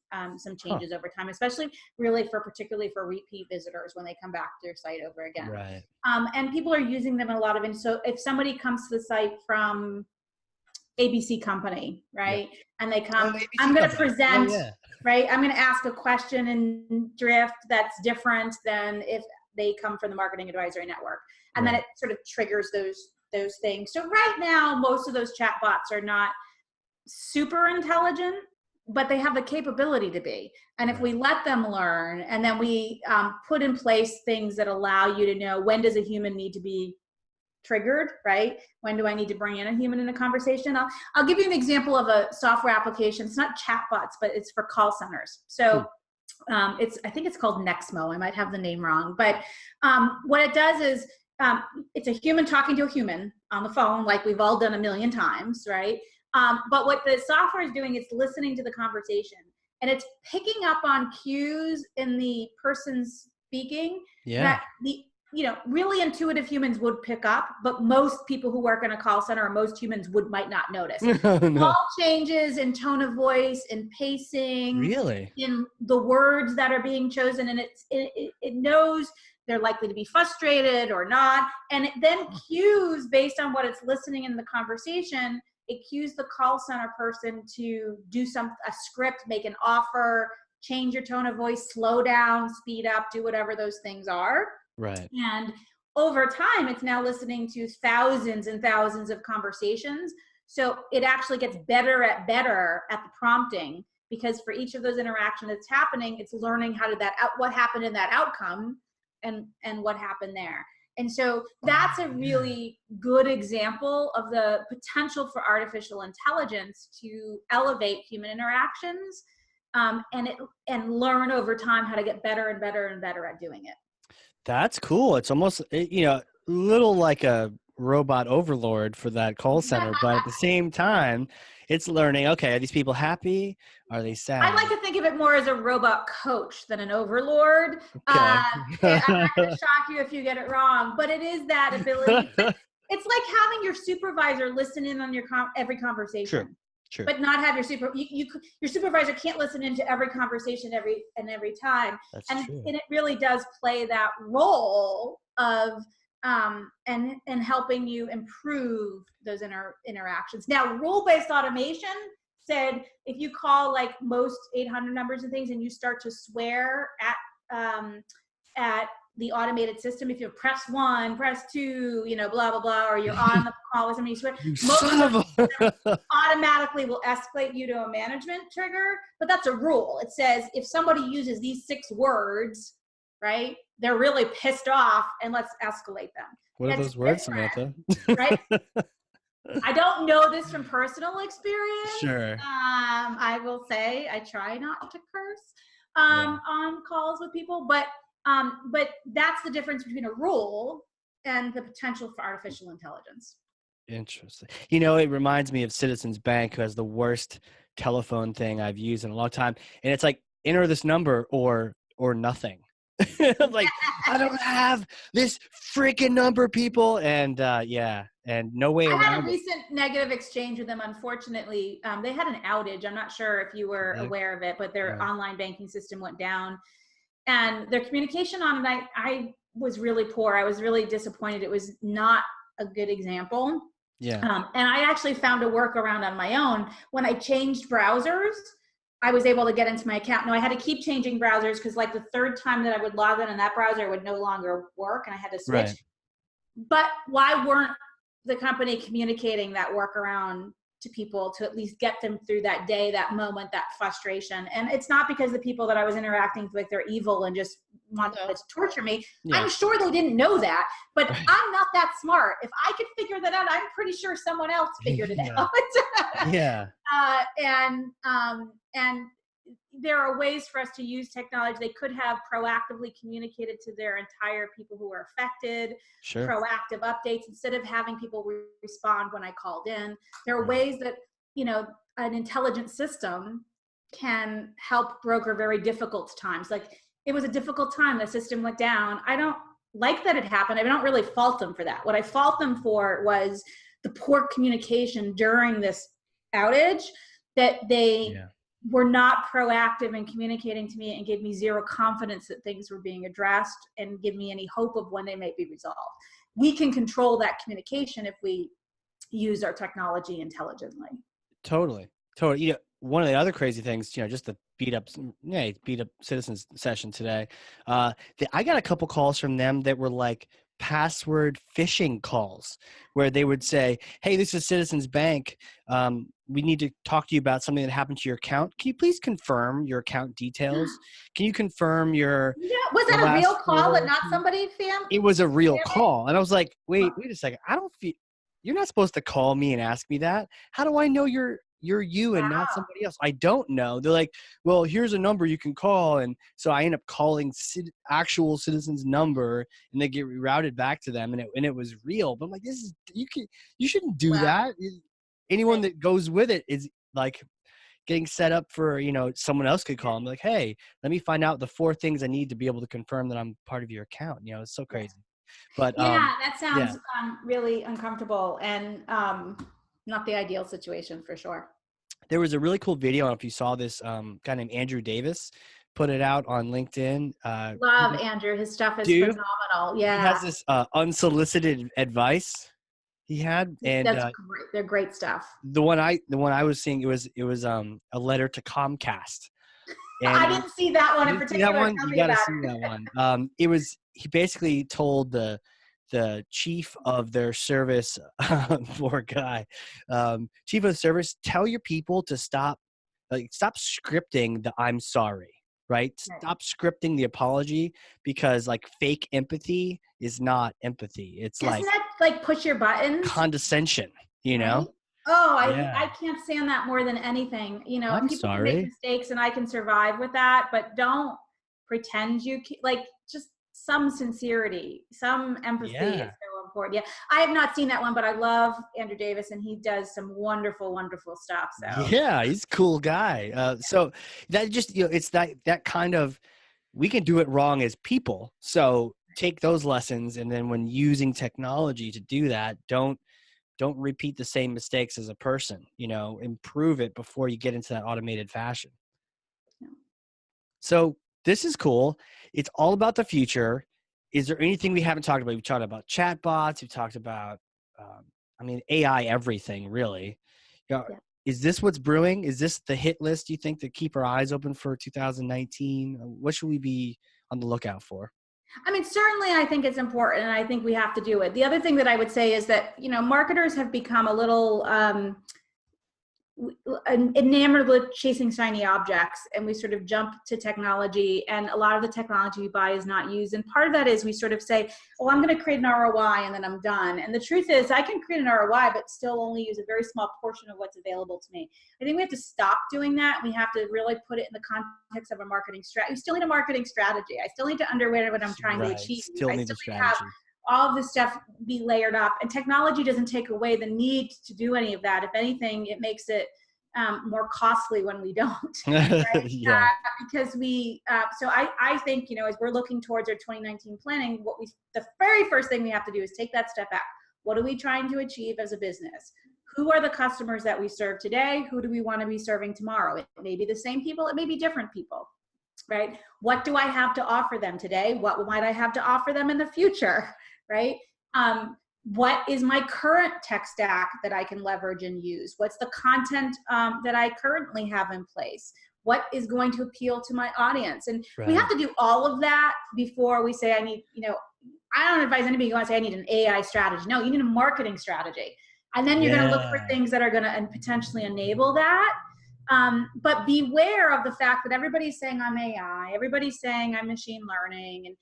changes over time, especially particularly for repeat visitors when they come back to your site over again. Right. And people are using them in a lot of, so if somebody comes to the site from ABC company, right? Yeah. And they come, I'm going to present, right? I'm going to ask a question in Drift that's different than if they come from the marketing advisory network. And then it sort of triggers those things. So right now, most of those chatbots are not super intelligent, but they have the capability to be. And if we let them learn, and then we put in place things that allow you to know, when does a human need to be triggered, right? When do I need to bring in a human in a conversation? I'll give you an example of a software application. It's not chatbots, but it's for call centers. So I think it's called Nexmo. I might have the name wrong, but what it does is it's a human talking to a human on the phone, like we've all done a million times, right? But what the software is doing is listening to the conversation, and it's picking up on cues in the person's speaking that the really intuitive humans would pick up, but most people who work in a call center, or most humans might not notice. Small changes in tone of voice, in pacing, in the words that are being chosen, and it knows they're likely to be frustrated or not, and it then cues based on what it's listening in the conversation. It cues the call center person to do a script, make an offer, change your tone of voice, slow down, speed up, do whatever those things are. Right. And over time, it's now listening to thousands and thousands of conversations. So it actually gets better at the prompting, because for each of those interactions that's happening, it's learning what happened in that outcome and what happened there. And so that's a really good example of the potential for artificial intelligence to elevate human interactions, and learn over time how to get better and better and better at doing it. That's cool. It's almost, little like a robot overlord for that call center, but at the same time, it's learning, okay, are these people happy? Are they sad? I like to think of it more as a robot coach than an overlord. Okay. I'm not going to shock you if you get it wrong, but it is that ability. It's like having your supervisor listen in on your every conversation. Sure. But not have your supervisor can't listen into every conversation every time. That's true. And it really does play that role of and helping you improve those interactions. Now, rule-based automation said if you call like most 800 numbers and things, and you start to swear at the automated system, if you press 1, press 2, blah blah blah, or you're on the call with somebody, you swear, most automatically will escalate you to a management trigger. But that's a rule. It says if somebody uses these 6 words, right, they're really pissed off, and let's escalate them. What are those words, Samantha? Right? I don't know this from personal experience. Sure. I will say I try not to curse Yeah. on calls with people, but that's the difference between a rule and the potential for artificial intelligence. Interesting. You know, it reminds me of Citizens Bank, who has the worst telephone thing I've used in a long time. And it's like, enter this number or nothing. I'm like, I don't have this freaking number, people. And yeah, and no way I had a around it. recent negative exchange with them. Unfortunately, they had an outage. I'm not sure if you were aware of it, but their online banking system went down, and their communication on it, I was really poor. I was really disappointed. It was not a good example. Yeah. And I actually found a workaround on my own. When I changed browsers, I was able to get into my account. Now I had to keep changing browsers because like the third time that I would log in that browser would no longer work and I had to switch. Right. But why weren't the company communicating that workaround to people to at least get them through that day, that moment, that frustration? And it's not because the people that I was interacting with, they're evil and just want to torture me. Yeah. I'm sure they didn't know that, but I'm not that smart. If I could figure that out, I'm pretty sure someone else figured it out. Yeah. And there are ways for us to use technology. They could have proactively communicated to their entire people who were affected, Sure. proactive updates instead of having people respond when I called in. There are ways that, you know, an intelligent system can help broker very difficult times. Like it was a difficult time. The system went down. I don't like that it happened. I don't really fault them for that. What I fault them for was the poor communication during this outage, that they were not proactive in communicating to me and gave me zero confidence that things were being addressed and give me any hope of when they may be resolved. We can control that communication if we use our technology intelligently. Totally. You know, one of the other crazy things, you know, just the beat up citizens session today. I got a couple calls from them that were like password phishing calls where they would say, hey, this is Citizens Bank. We need to talk to you about something that happened to your account. Can you please confirm your account details? Can you confirm your... Yeah, was that a real call and not somebody, Sam? It was a real call. And I was like, wait a second. I don't feel... You're not supposed to call me and ask me that. How do I know you're you and not somebody else? I don't know. They're like, well, here's a number you can call. And so I end up calling actual citizens' number and they get rerouted back to them. And it was real. But I'm like, you shouldn't do that. Anyone that goes with it is like getting set up for, you know, someone else could call and be like, hey, let me find out the 4 things I need to be able to confirm that I'm part of your account. You know, it's so crazy. But that sounds really uncomfortable and not the ideal situation for sure. There was a really cool video. I don't know if you saw this, guy named Andrew Davis put it out on LinkedIn. Love Andrew. His stuff is phenomenal. Yeah. He has this unsolicited advice he had, and that's great. They're great stuff. The one I was seeing, it was a letter to Comcast. And I didn't see that one in particular. That one? You got to see that one. He basically told the chief of their service, poor guy, chief of the service, tell your people to stop scripting the I'm sorry, right? Stop scripting the apology, because like fake empathy is not empathy. It's Doesn't that like push your buttons? Condescension, you know? Oh, I can't stand that more than anything. You know, I'm people sorry. can make mistakes and I can survive with that, but don't pretend you can, like, just some sincerity, some empathy is so important. Yeah. I have not seen that one, but I love Andrew Davis and he does some wonderful, wonderful stuff. So yeah, he's a cool guy. So that just, you know, it's that kind of, we can do it wrong as people. So take those lessons. And then when using technology to do that, don't repeat the same mistakes as a person, you know, improve it before you get into that automated fashion. Yeah. So this is cool. It's all about the future. Is there anything we haven't talked about? We've talked about chatbots. We've talked about, AI, everything really. You know, is this what's brewing? Is this the hit list, you think, to keep our eyes open for 2019? What should we be on the lookout for? I mean, certainly I think it's important and I think we have to do it. The other thing that I would say is that, you know, marketers have become a little enamored with chasing shiny objects, and we sort of jump to technology, and a lot of the technology we buy is not used. And part of that is we sort of say, oh, I'm going to create an ROI and then I'm done. And the truth is I can create an ROI but still only use a very small portion of what's available to me. I think we have to stop doing that. We have to really put it in the context of a marketing strategy. We still need a marketing strategy. I still need to understand what I'm trying to achieve. Still need the strategy. Have all of this stuff be layered up, and technology doesn't take away the need to do any of that. If anything, it makes it more costly when we don't. Right? Yeah. Because so I think, as we're looking towards our 2019 planning, the very first thing we have to do is take that step back. What are we trying to achieve as a business? Who are the customers that we serve today? Who do we want to be serving tomorrow? It may be the same people, it may be different people. Right? What do I have to offer them today? What might I have to offer them in the future? Right? What is my current tech stack that I can leverage and use? What's the content that I currently have in place? What is going to appeal to my audience? And we have to do all of that before we say, I need, I don't advise anybody who wants to say I need an AI strategy. No, you need a marketing strategy. And then you're going to look for things that are going to potentially enable that. But beware of the fact that everybody's saying I'm AI, everybody's saying I'm machine learning, and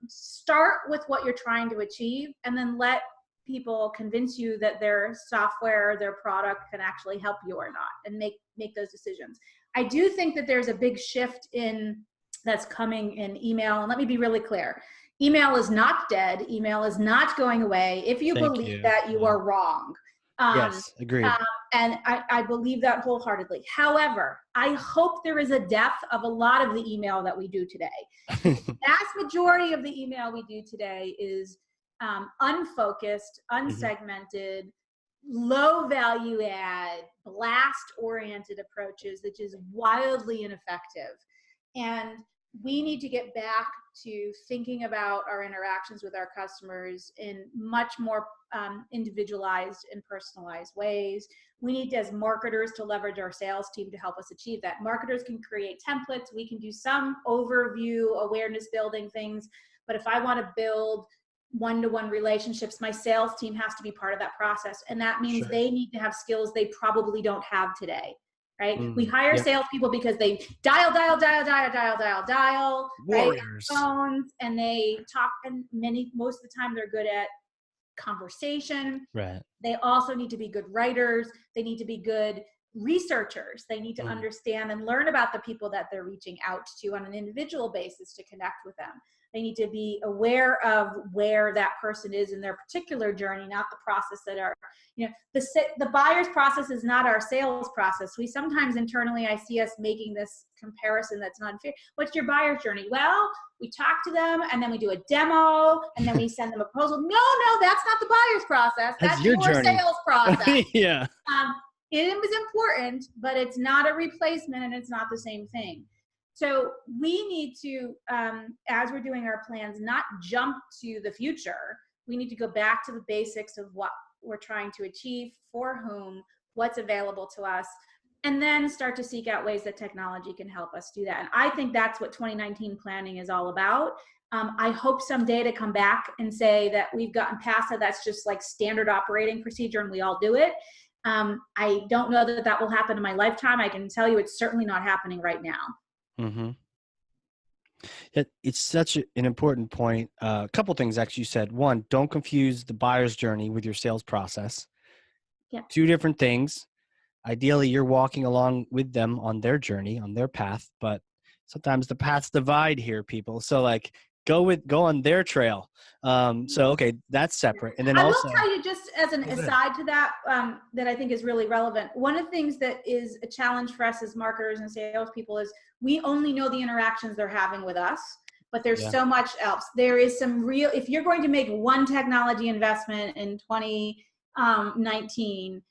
start with what you're trying to achieve, and then let people convince you that their software, their product can actually help you or not, and make those decisions. I do think that there's a big shift that's coming in email. And let me be really clear. Email is not dead. Email is not going away. If you believe that, you are wrong. Yes, agreed. And I believe that wholeheartedly. However, I hope there is a depth of a lot of the email that we do today. The vast majority of the email we do today is unfocused, unsegmented, low value add, blast oriented approaches, which is wildly ineffective. And we need to get back to thinking about our interactions with our customers in much more individualized and personalized ways. We need, as marketers, to leverage our sales team to help us achieve that. Marketers can create templates. We can do some overview, awareness building things. But if I want to build one-to-one relationships, my sales team has to be part of that process. And that means they need to have skills they probably don't have today. Right? We hire salespeople because they dial, warriors, right? Phones, and they talk, and most of the time they're good at conversation. Right. They also need to be good writers. They need to be good researchers. They need to understand and learn about the people that they're reaching out to on an individual basis to connect with them. They need to be aware of where that person is in their particular journey, not the process that the buyer's process is not our sales process. We sometimes internally, I see us making this comparison that's not fair. What's your buyer's journey? Well, we talk to them and then we do a demo and then we send them a proposal. No, that's not the buyer's process. That's your sales process. Yeah. It is important, but it's not a replacement and it's not the same thing. So we need to, as we're doing our plans, not jump to the future. We need to go back to the basics of what we're trying to achieve, for whom, what's available to us, and then start to seek out ways that technology can help us do that. And I think that's what 2019 planning is all about. I hope someday to come back and say that we've gotten past that. That's just like standard operating procedure and we all do it. I don't know that will happen in my lifetime. I can tell you it's certainly not happening right now. It's such an important point. A couple things actually you said. One, don't confuse the buyer's journey with your sales process. Two different things. Ideally, you're walking along with them on their journey, on their path, but sometimes the paths divide here, people. So like go on their trail. Okay, that's separate. And then I will tell you, just as an aside to that, that I think is really relevant. One of the things that is a challenge for us as marketers and salespeople is we only know the interactions they're having with us, but there's so much else. There is some if you're going to make one technology investment in 2019,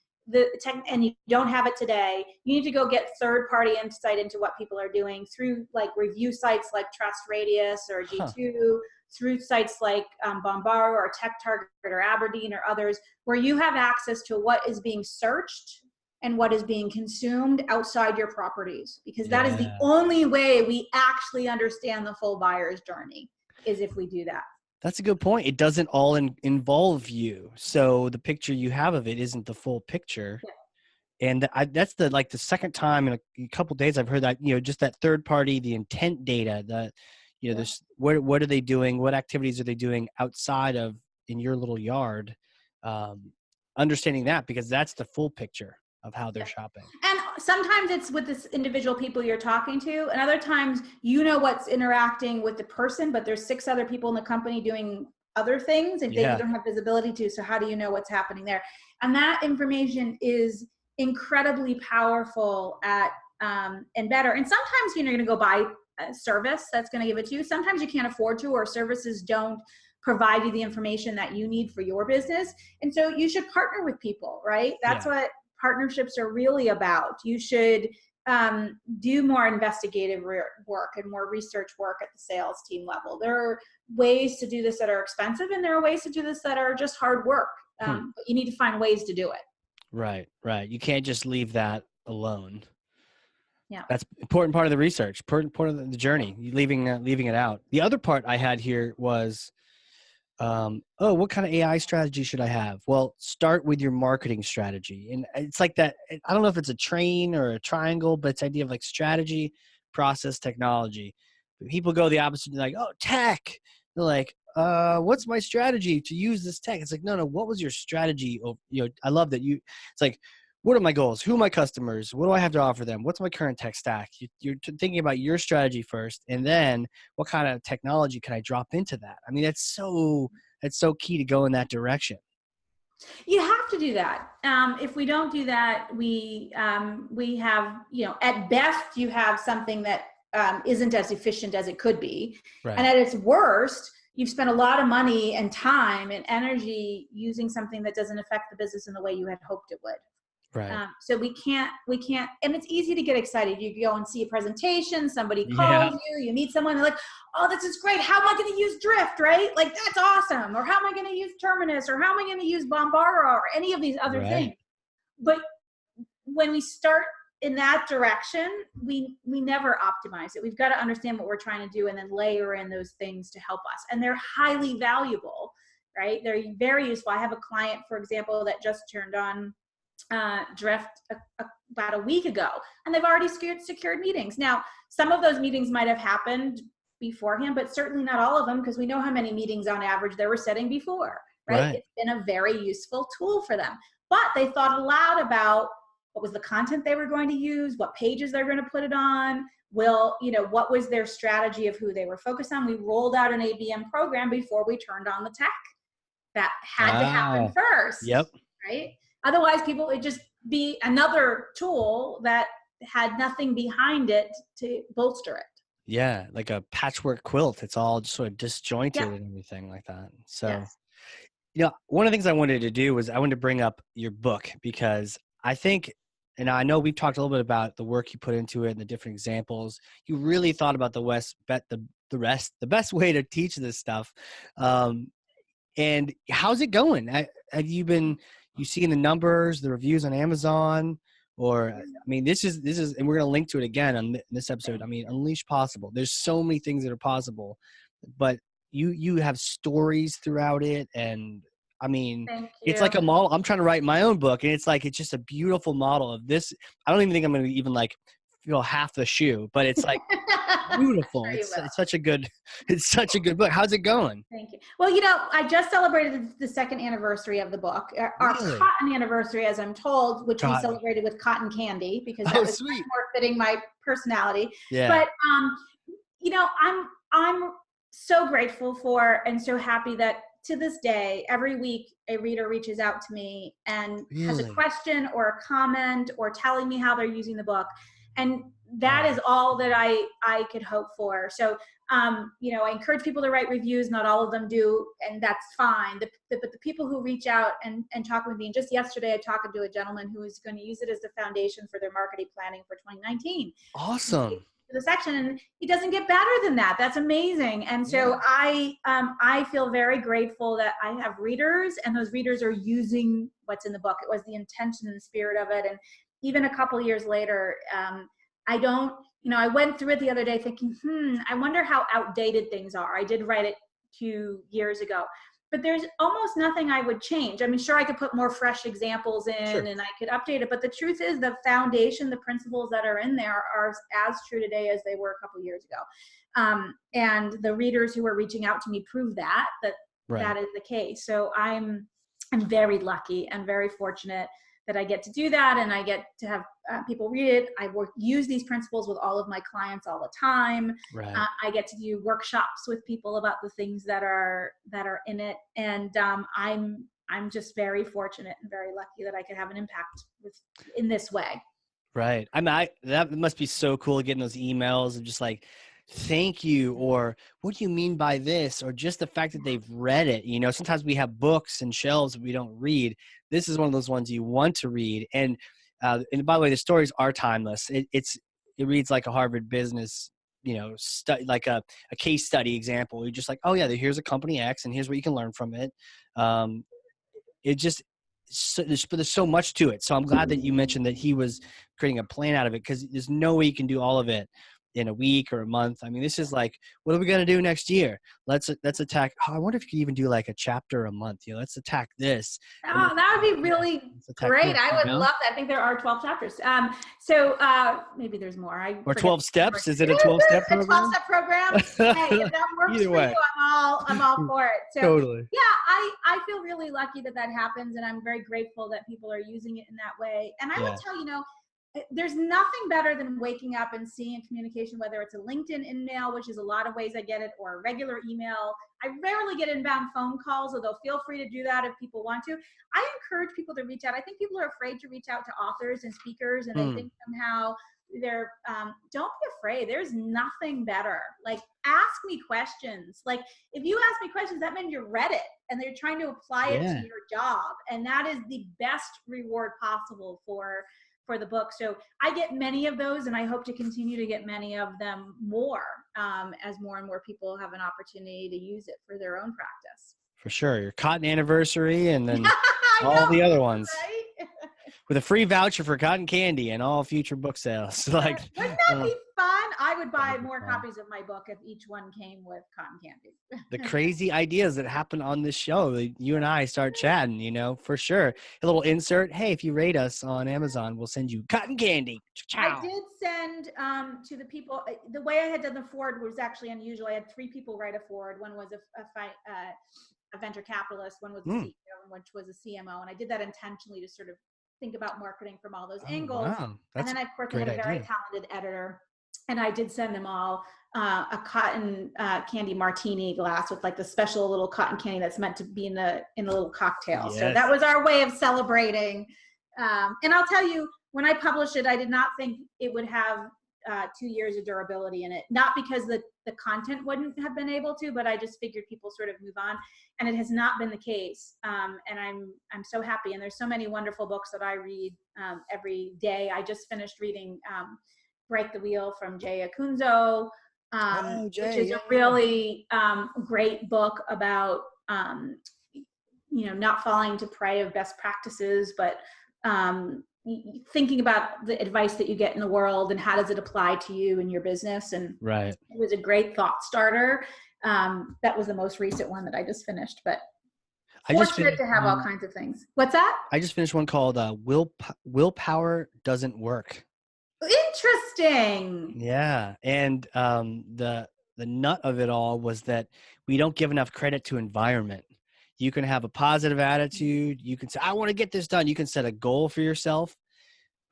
and you don't have it today, you need to go get third-party insight into what people are doing through like review sites like Trust Radius or G2, through sites like Bombard or TechTarget or Aberdeen or others, where you have access to what is being searched and what is being consumed outside your properties, because that is the only way we actually understand the full buyer's journey, is if we do that. That's a good point. It doesn't all involve you. So the picture you have of it isn't the full picture. And that's the second time in a couple of days I've heard that, just that third party, the intent data, this, what are they doing? What activities are they doing outside of in your little yard? Understanding that, because that's the full picture of how they're shopping. And sometimes it's with this individual people you're talking to, and other times what's interacting with the person, but there's 6 other people in the company doing other things and that you don't have visibility to. So how do you know what's happening there? And that information is incredibly powerful and better. And sometimes you're going to go buy a service that's going to give it to you. Sometimes you can't afford to, or services don't provide you the information that you need for your business. And so you should partner with people, right? That's what partnerships are really about. You should do more investigative work and more research work at the sales team level. There are ways to do this that are expensive, and there are ways to do this that are just hard work. But you need to find ways to do it. Right. You can't just leave that alone. Yeah. That's important part of the research, important part of the journey, leaving it out. The other part I had here was, what kind of AI strategy should I have? Well, start with your marketing strategy. And it's like that. I don't know if it's a train or a triangle, but it's the idea of like strategy, process, technology. People go the opposite, like, oh, tech. They're like, what's my strategy to use this tech? It's like, no, what was your strategy? I love that it's like, what are my goals? Who are my customers? What do I have to offer them? What's my current tech stack? You're thinking about your strategy first, and then what kind of technology can I drop into that? I mean, that's so key to go in that direction. You have to do that. If we don't do that, we have, at best, you have something that isn't as efficient as it could be. Right. And at its worst, you've spent a lot of money and time and energy using something that doesn't affect the business in the way you had hoped it would. Right. So we can't, and it's easy to get excited. You go and see a presentation, somebody calls you meet someone, they're like, oh, this is great. How am I going to use Drift, right? Like, that's awesome. Or how am I going to use Terminus? Or how am I going to use Bombara or any of these other things? But when we start in that direction, we never optimize it. We've got to understand what we're trying to do and then layer in those things to help us. And they're highly valuable, right? They're very useful. I have a client, for example, that just turned on Drift about a week ago, and they've already secured meetings. Now, some of those meetings might have happened beforehand, but certainly not all of them, because we know how many meetings on average they were setting before, right? It's been a very useful tool for them, but they thought aloud about what was the content they were going to use, what pages they're going to put it on, what was their strategy of who they were focused on. We rolled out an ABM program before we turned on the tech. That had to happen first. Yep. Right? Otherwise, people would just be another tool that had nothing behind it to bolster it. Yeah, like a patchwork quilt. It's all just sort of disjointed and everything like that. So, one of the things I wanted to do was I wanted to bring up your book, because I think, and I know we've talked a little bit about the work you put into it and the different examples. You really thought about the best way to teach this stuff. And how's it going? Have you seeing the numbers, the reviews on Amazon? Or, I mean, this is, and we're going to link to it again on this episode. I mean, unleash possible. There's so many things that are possible, but you have stories throughout it. And I mean, it's like a model. I'm trying to write my own book, and it's just a beautiful model of this. I don't even think I'm going to even feel half the shoe, but it's like beautiful. It's such a good book. How's it going? Thank you. Well, I just celebrated the 2nd anniversary of the book, our cotton anniversary, as I'm told, which we celebrated with cotton candy, because that was much more fitting my personality. Yeah. But, I'm so grateful for and so happy that to this day, every week a reader reaches out to me and has a question or a comment or telling me how they're using the book. And that is all that I could hope for. So, I encourage people to write reviews. Not all of them do, and that's fine. But the people who reach out and talk with me, and just yesterday I talked to a gentleman who is going to use it as the foundation for their marketing planning for 2019. Awesome. The section, and he doesn't get better than that. That's amazing. And so I feel very grateful that I have readers, and those readers are using what's in the book. It was the intention and the spirit of it. And even a couple years later, I went through it the other day thinking, I wonder how outdated things are. I did write it 2 years ago. but there's almost nothing I would change. I mean, sure, I could put more fresh examples in Sure. and I could update it, but the truth is the foundation, the principles that are in there are as true today as they were a couple years ago. And the readers who are reaching out to me prove that Right. is the case. So I'm very lucky and very fortunate that I get to do that, and I get to have people read it. I use these principles with all of my clients all the time. Right. I get to do workshops with people about the things that are in it, and I'm just very fortunate and very lucky that I could have an impact in this way. Right. That must be so cool getting those emails of just like, thank you, or what do you mean by this, or just the fact that they've read it. Sometimes we have books and shelves that we don't read. This is one of those ones you want to read. And by the way, the stories are timeless. It reads like a Harvard business, like a case study example. You're just like, oh yeah, here's a company X and here's what you can learn from it. There's so much to it. So I'm glad that you mentioned that he was creating a plan out of it, because there's no way you can do all of it in a week or a month. I mean, this is like, what are we going to do next year? Let's attack. I wonder if you could even do like a chapter a month. Let's attack this. Oh, that would be really great. I would love that. I think there are 12 chapters. So maybe there's more. Or 12 steps. Is it a 12-step program? A 12-step program. Hey, if that works Either for way. you, I'm all for it. So, totally. yeah, I feel really lucky that happens, and I'm very grateful that people are using it in that way. And I will tell you, there's nothing better than waking up and seeing a communication, whether it's a LinkedIn email, which is a lot of ways I get it, or a regular email. I rarely get inbound phone calls, although feel free to do that if people want to. I encourage people to reach out. I think people are afraid to reach out to authors and speakers, and they think somehow they're, don't be afraid. There's nothing better. Like, ask me questions. Like, if you ask me questions, that means you read it and they're trying to apply it to your job. And that is the best reward possible for the book. So I get many of those, and I hope to continue to get many of them more as more and more people have an opportunity to use it for their own practice. For sure. Your cotton anniversary, and then all the other ones. Right? With a free voucher for cotton candy and all future book sales. Like, wouldn't that be fun? I would buy more copies of my book if each one came with cotton candy. The crazy ideas that happen on this show. You and I start chatting, for sure. A little insert. Hey, if you rate us on Amazon, we'll send you cotton candy. Ciao. I did send to the people. The way I had done the forward was actually unusual. I had 3 people write a forward. One was a venture capitalist, one was a CEO, and one was a CMO. And I did that intentionally to sort of think about marketing from all those angles. Wow. And then, of course, I had a very talented editor. And I did send them all a cotton candy martini glass with like the special little cotton candy that's meant to be in a little cocktail. Yes. So that was our way of celebrating. And I'll tell you, when I published it, I did not think it would have 2 years of durability in it. Not because the content wouldn't have been able to, but I just figured people sort of move on. And it has not been the case. And I'm so happy. And there's so many wonderful books that I read every day. I just finished reading Break the Wheel from Jay Acunzo, which is a really great book about, not falling to prey of best practices, but thinking about the advice that you get in the world and how does it apply to you and your business. And it was a great thought starter. That was the most recent one that I just finished, but I just fortunate to have all kinds of things. What's that? I just finished one called Willpower Doesn't Work. Interesting. Yeah. And the nut of it all was that we don't give enough credit to environment. You can have a positive attitude. You can say, I want to get this done. You can set a goal for yourself.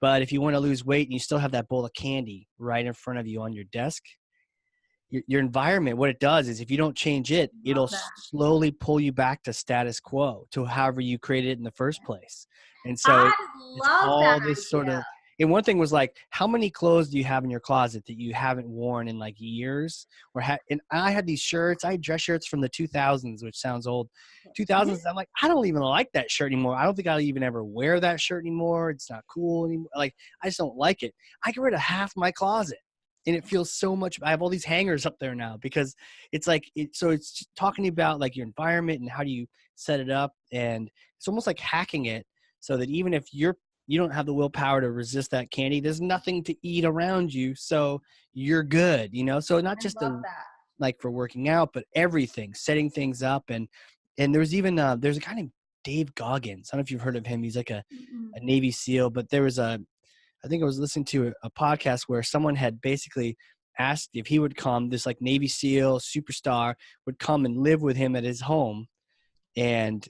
But if you want to lose weight and you still have that bowl of candy right in front of you on your desk, your environment, what it does is if you don't change it, it'll slowly pull you back to status quo, to however you created it in the first place. And so I it's love all that this idea. sort of, and one thing was like, how many clothes do you have in your closet that you haven't worn in like years? And I had these shirts, I had dress shirts from the 2000s, which sounds old. 2000s, I'm like, I don't even like that shirt anymore. I don't think I'll even ever wear that shirt anymore. It's not cool anymore. Like, I just don't like it. I get rid of half my closet. And it feels so much, I have all these hangers up there now because it's like, so it's talking about like your environment and how do you set it up. And it's almost like hacking it so that even if you don't have the willpower to resist that candy, there's nothing to eat around you. So you're good, So not just like for working out, but everything, setting things up. And And there was even there's a guy named Dave Goggins. I don't know if you've heard of him. He's like a Mm-mm. Navy SEAL, but there was I think I was listening to a podcast where someone had basically asked if he would come, this like Navy SEAL superstar would come and live with him at his home and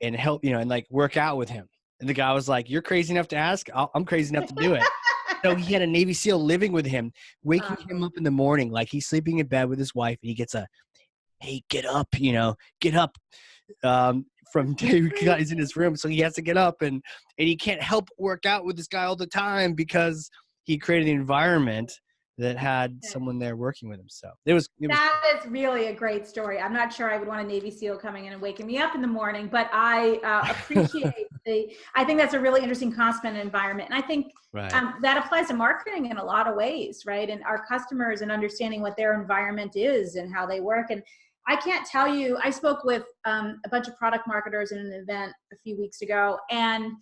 help, and like work out with him. And the guy was like, "You're crazy enough to ask? I'm crazy enough to do it." So he had a Navy SEAL living with him, waking him up in the morning, like he's sleeping in bed with his wife, and he gets "Hey, get up, get up." From he's in his room, so he has to get up, and he can't help work out with this guy all the time because he created an environment that had someone there working with him. So that is really a great story. I'm not sure I would want a Navy SEAL coming in and waking me up in the morning, but I appreciate I think that's a really interesting concept environment. And I think that applies to marketing in a lot of ways, right? And our customers and understanding what their environment is and how they work. And I can't tell you, I spoke with a bunch of product marketers in an event a few weeks ago, and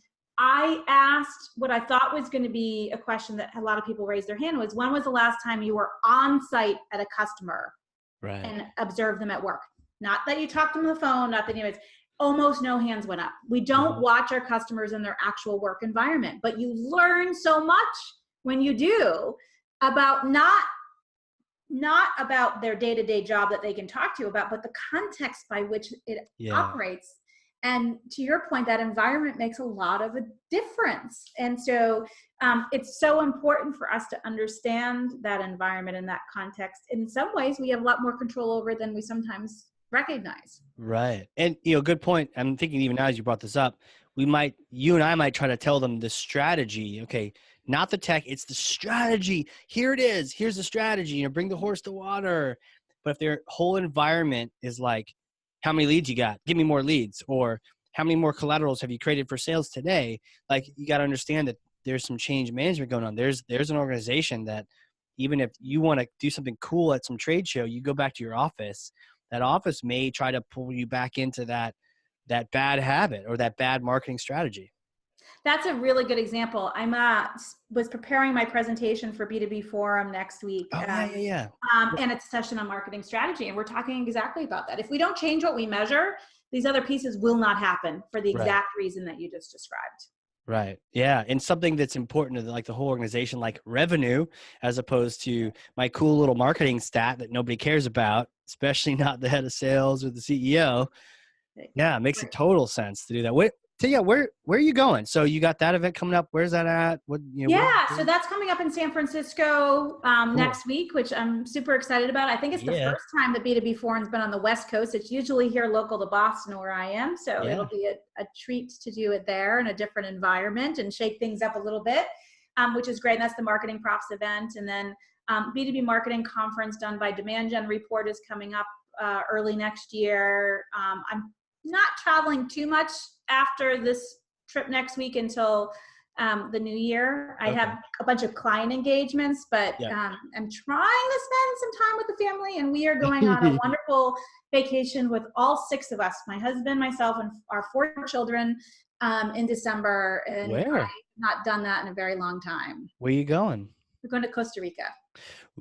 I asked what I thought was going to be a question that a lot of people raised their hand was, when was the last time you were on site at a customer and observed them at work? Not that you talked to them on the phone, not that almost no hands went up. We don't watch our customers in their actual work environment, but you learn so much when you do about not about their day-to-day job that they can talk to you about, but the context by which it operates. And to your point, that environment makes a lot of a difference. And so it's so important for us to understand that environment and that context. In some ways, we have a lot more control over than we sometimes recognize. Right. And, good point. I'm thinking even now as you brought this up, you and I might try to tell them the strategy. Okay, not the tech, it's the strategy. Here it is. Here's the strategy. Bring the horse to water. But if their whole environment is like, how many leads you got? Give me more leads. Or how many more collaterals have you created for sales today? Like, you got to understand that there's some change management going on. There's an organization that even if you want to do something cool at some trade show, you go back to your office, that office may try to pull you back into that bad habit or that bad marketing strategy. That's a really good example. I'm was preparing my presentation for B2B Forum next week. And it's a session on marketing strategy. And we're talking exactly about that. If we don't change what we measure, these other pieces will not happen for the exact reason that you just described. Right. Yeah. And something that's important to like the whole organization, like revenue, as opposed to my cool little marketing stat that nobody cares about, especially not the head of sales or the CEO. Yeah. It makes a total sense to do that. Where are you going? So you got that event coming up. Where's that at? So that's coming up in San Francisco next week, which I'm super excited about. I think it's the first time the B2B Forum's been on the West Coast. It's usually here local to Boston where I am. So it'll be a treat to do it there in a different environment and shake things up a little bit, which is great. And that's the Marketing Props event. And then B2B Marketing Conference done by Demand Gen Report is coming up early next year. I'm not traveling too much after this trip next week until the new year. I have a bunch of client engagements, but I'm trying to spend some time with the family, and we are going on a wonderful vacation with all 6 of us, my husband, myself, and our 4 children in December. And Where? I've not done that in a very long time. Where are you going? We're going to Costa Rica.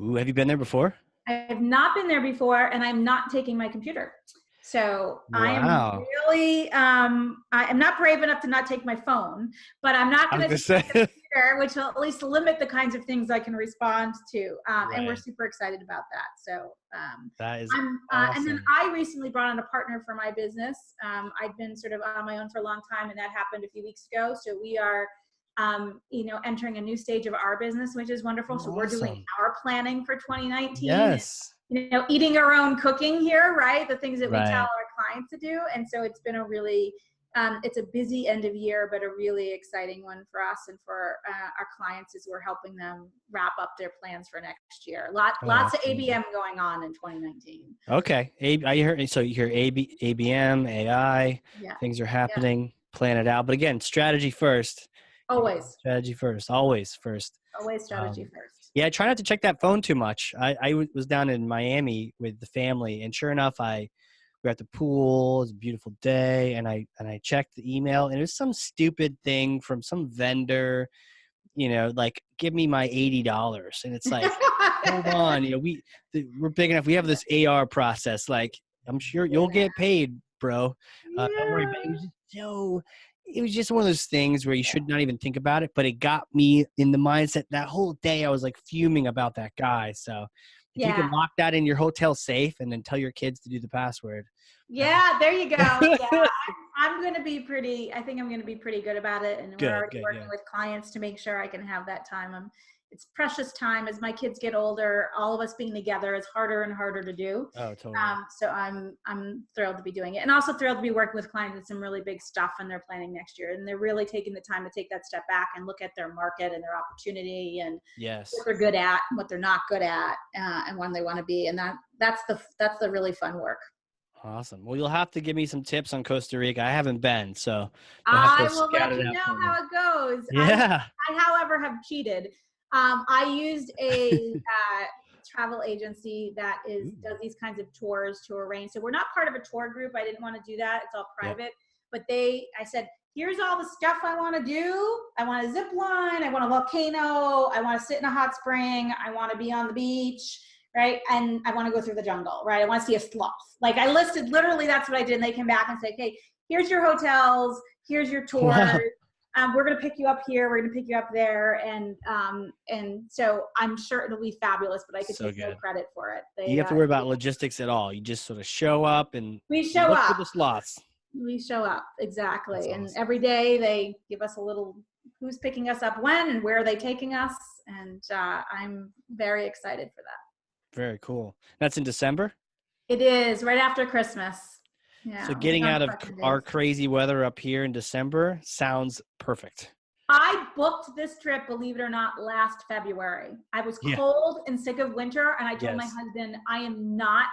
Ooh, have you been there before? I have not been there before, and I'm not taking my computer. So I'm really, I'm not brave enough to not take my phone, but I'm not going to take my computer, which will at least limit the kinds of things I can respond to. And we're super excited about that. So that is awesome. And then I recently brought on a partner for my business. I've been sort of on my own for a long time, and that happened a few weeks ago. So we are entering a new stage of our business, which is wonderful. So we're doing our planning for 2019. Yes. Eating our own cooking here, right? The things that we tell our clients to do. And so it's been a really, it's a busy end of year, but a really exciting one for us and for our clients as we're helping them wrap up their plans for next year. Lots of ABM going on in 2019. Okay. You hear ABM, AI, things are happening, plan it out. But again, strategy first. Always. Strategy first. Always first. Always strategy first. Yeah, try not to check that phone too much. I was down in Miami with the family, and sure enough, we were at the pool. It was a beautiful day, and I checked the email, and it was some stupid thing from some vendor, like, give me my $80, and it's like, hold on, we're big enough. We have this AR process. Like, I'm sure you'll get paid bro. Don't worry about it. It was just one of those things where you should not even think about it, but it got me in the mindset. That whole day I was like fuming about that guy. So if you can lock that in your hotel safe and then tell your kids to do the password. Yeah, there you go. Yeah, I'm going to be I think I'm going to be pretty good about it. And we're already working with clients to make sure I can have that time. It's precious time as my kids get older. All of us being together is harder and harder to do. Oh, totally. So I'm thrilled to be doing it, and also thrilled to be working with clients with some really big stuff and they're planning next year. And they're really taking the time to take that step back and look at their market and their opportunity and what they're good at, what they're not good at, and when they want to be. And that's the really fun work. Awesome. Well, you'll have to give me some tips on Costa Rica. I haven't been, so I will let you know how it goes. Yeah. I, however, have cheated. I used a travel agency that does these kinds of tours to arrange. So we're not part of a tour group. I didn't want to do that. It's all private. But I said, here's all the stuff I want to do. I want a zip line. I want a volcano. I want to sit in a hot spring. I want to be on the beach. Right. And I want to go through the jungle. Right. I want to see a sloth. Like I listed, literally, that's what I did. And they came back and said, hey, here's your hotels. Here's your tours. Wow. We're going to pick you up here. We're going to pick you up there. And so I'm sure it'll be fabulous, but I could take no credit for it. You have to worry about logistics at all. You just sort of show up and we show up for the slots. We show up. Exactly. That's and awesome. Every day they give us a little, who's picking us up when and where are they taking us. And I'm very excited for that. Very cool. That's in December? It is right after Christmas. Yeah. So getting out of our crazy weather up here in December sounds perfect. I booked this trip, believe it or not, last February. I was cold and sick of winter. And I told my husband, I am not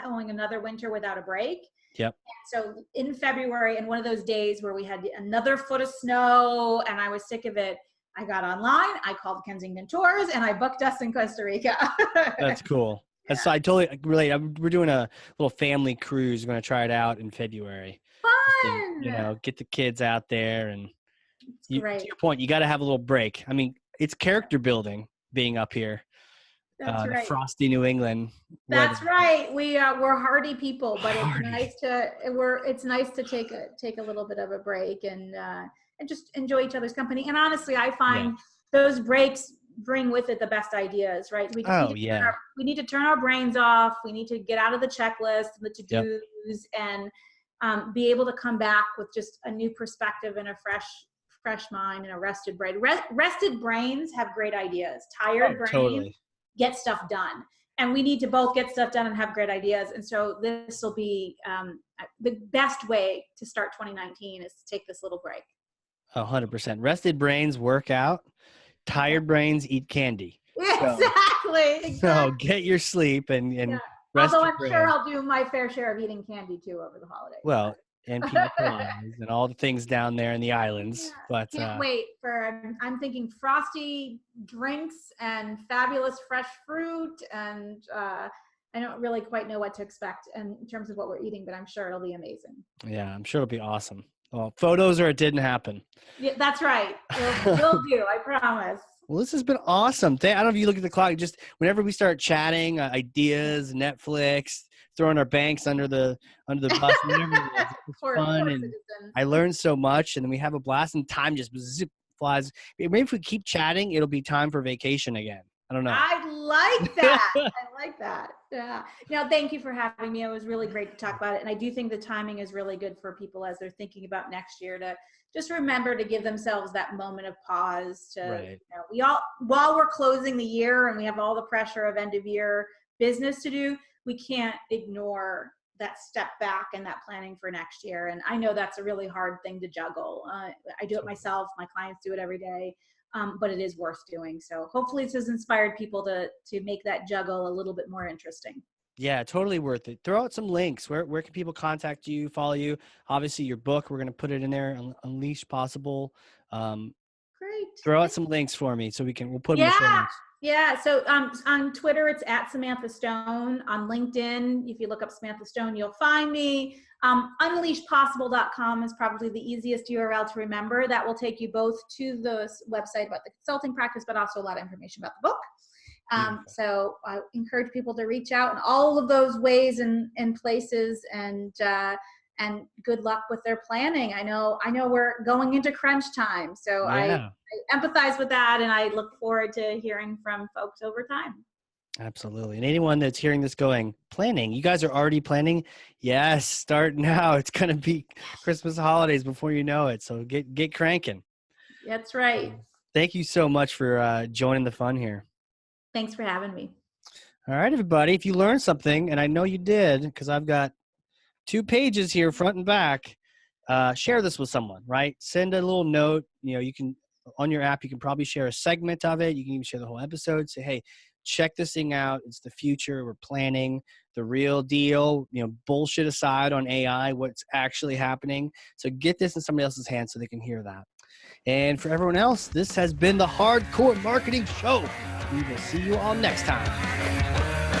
going another winter without a break. Yep. So in February, and one of those days where we had another foot of snow and I was sick of it, I got online, I called Kensington Tours, and I booked us in Costa Rica. That's cool. Yeah. So I totally relate. We're doing a little family cruise. We're going to try it out in February. Fun! To, get the kids out there. And to your point, you got to have a little break. I mean, it's character building being up here. That's right. Frosty New England. That's right. We're hardy people, but it's nice to take a little bit of a break and just enjoy each other's company. And honestly, I find those breaks bring with it the best ideas, right? We need to turn our brains off. We need to get out of the checklist and the to-dos and be able to come back with just a new perspective and a fresh mind and a rested brain. Rested brains have great ideas. Tired brains get stuff done. And we need to both get stuff done and have great ideas. And so this will be the best way to start 2019 is to take this little break. 100%. Rested brains work out. Tired brains eat candy. Exactly. So get your sleep and although I'm sure I'll do my fair share of eating candy too over the holidays. Well, and pina coladas and all the things down there in the islands. Yeah. But can't wait I'm thinking frosty drinks and fabulous fresh fruit, and I don't really quite know what to expect in terms of what we're eating, but I'm sure it'll be amazing. Yeah, I'm sure it'll be awesome. Well, photos or it didn't happen. Yeah, that's right. We'll do. I promise. Well, this has been awesome. I don't know if you look at the clock. Just whenever we start chatting, ideas, Netflix, throwing our banks under the bus, whatever it is, it's fun. And I learned so much, and then we have a blast, and time just zip flies. Maybe if we keep chatting, it'll be time for vacation again. I don't know. I like that. I like that. Yeah. Thank you for having me. It was really great to talk about it. And I do think the timing is really good for people as they're thinking about next year to just remember to give themselves that moment of pause while we're closing the year and we have all the pressure of end of year business to do, we can't ignore that step back and that planning for next year. And I know that's a really hard thing to juggle. I do it myself. My clients do it every day. But it is worth doing. So hopefully this has inspired people to make that juggle a little bit more interesting. Yeah, totally worth it. Throw out some links. Where can people contact you, follow you? Obviously your book, we're going to put it in there, Unleash Possible. Great. Throw out some links for me so we'll put them in the show notes. Yeah. So on Twitter, it's at Samantha Stone. On LinkedIn, if you look up Samantha Stone, you'll find me. Unleashpossible.com is probably the easiest URL to remember. That will take you both to the website about the consulting practice, but also a lot of information about the book. So I encourage people to reach out in all of those ways and places. And and good luck with their planning. I know we're going into crunch time, so Yeah. I empathize with that, and I look forward to hearing from folks over time. Absolutely. And anyone that's hearing this going, planning, you guys are already planning? Yes, start now. It's going to be Christmas holidays before you know it. So get cranking. That's right. Thank you so much for joining the fun here. Thanks for having me. All right, everybody. If you learned something, and I know you did, because I've got 2 pages here, front and back, share this with someone, right? Send a little note. You can, on your app, you can probably share a segment of it. You can even share the whole episode. Say, hey, check this thing out. It's the future. We're planning the real deal, bullshit aside on AI, what's actually happening. So get this in somebody else's hands so they can hear that. And for everyone else, this has been the Hardcore Marketing Show. We will see you all next time.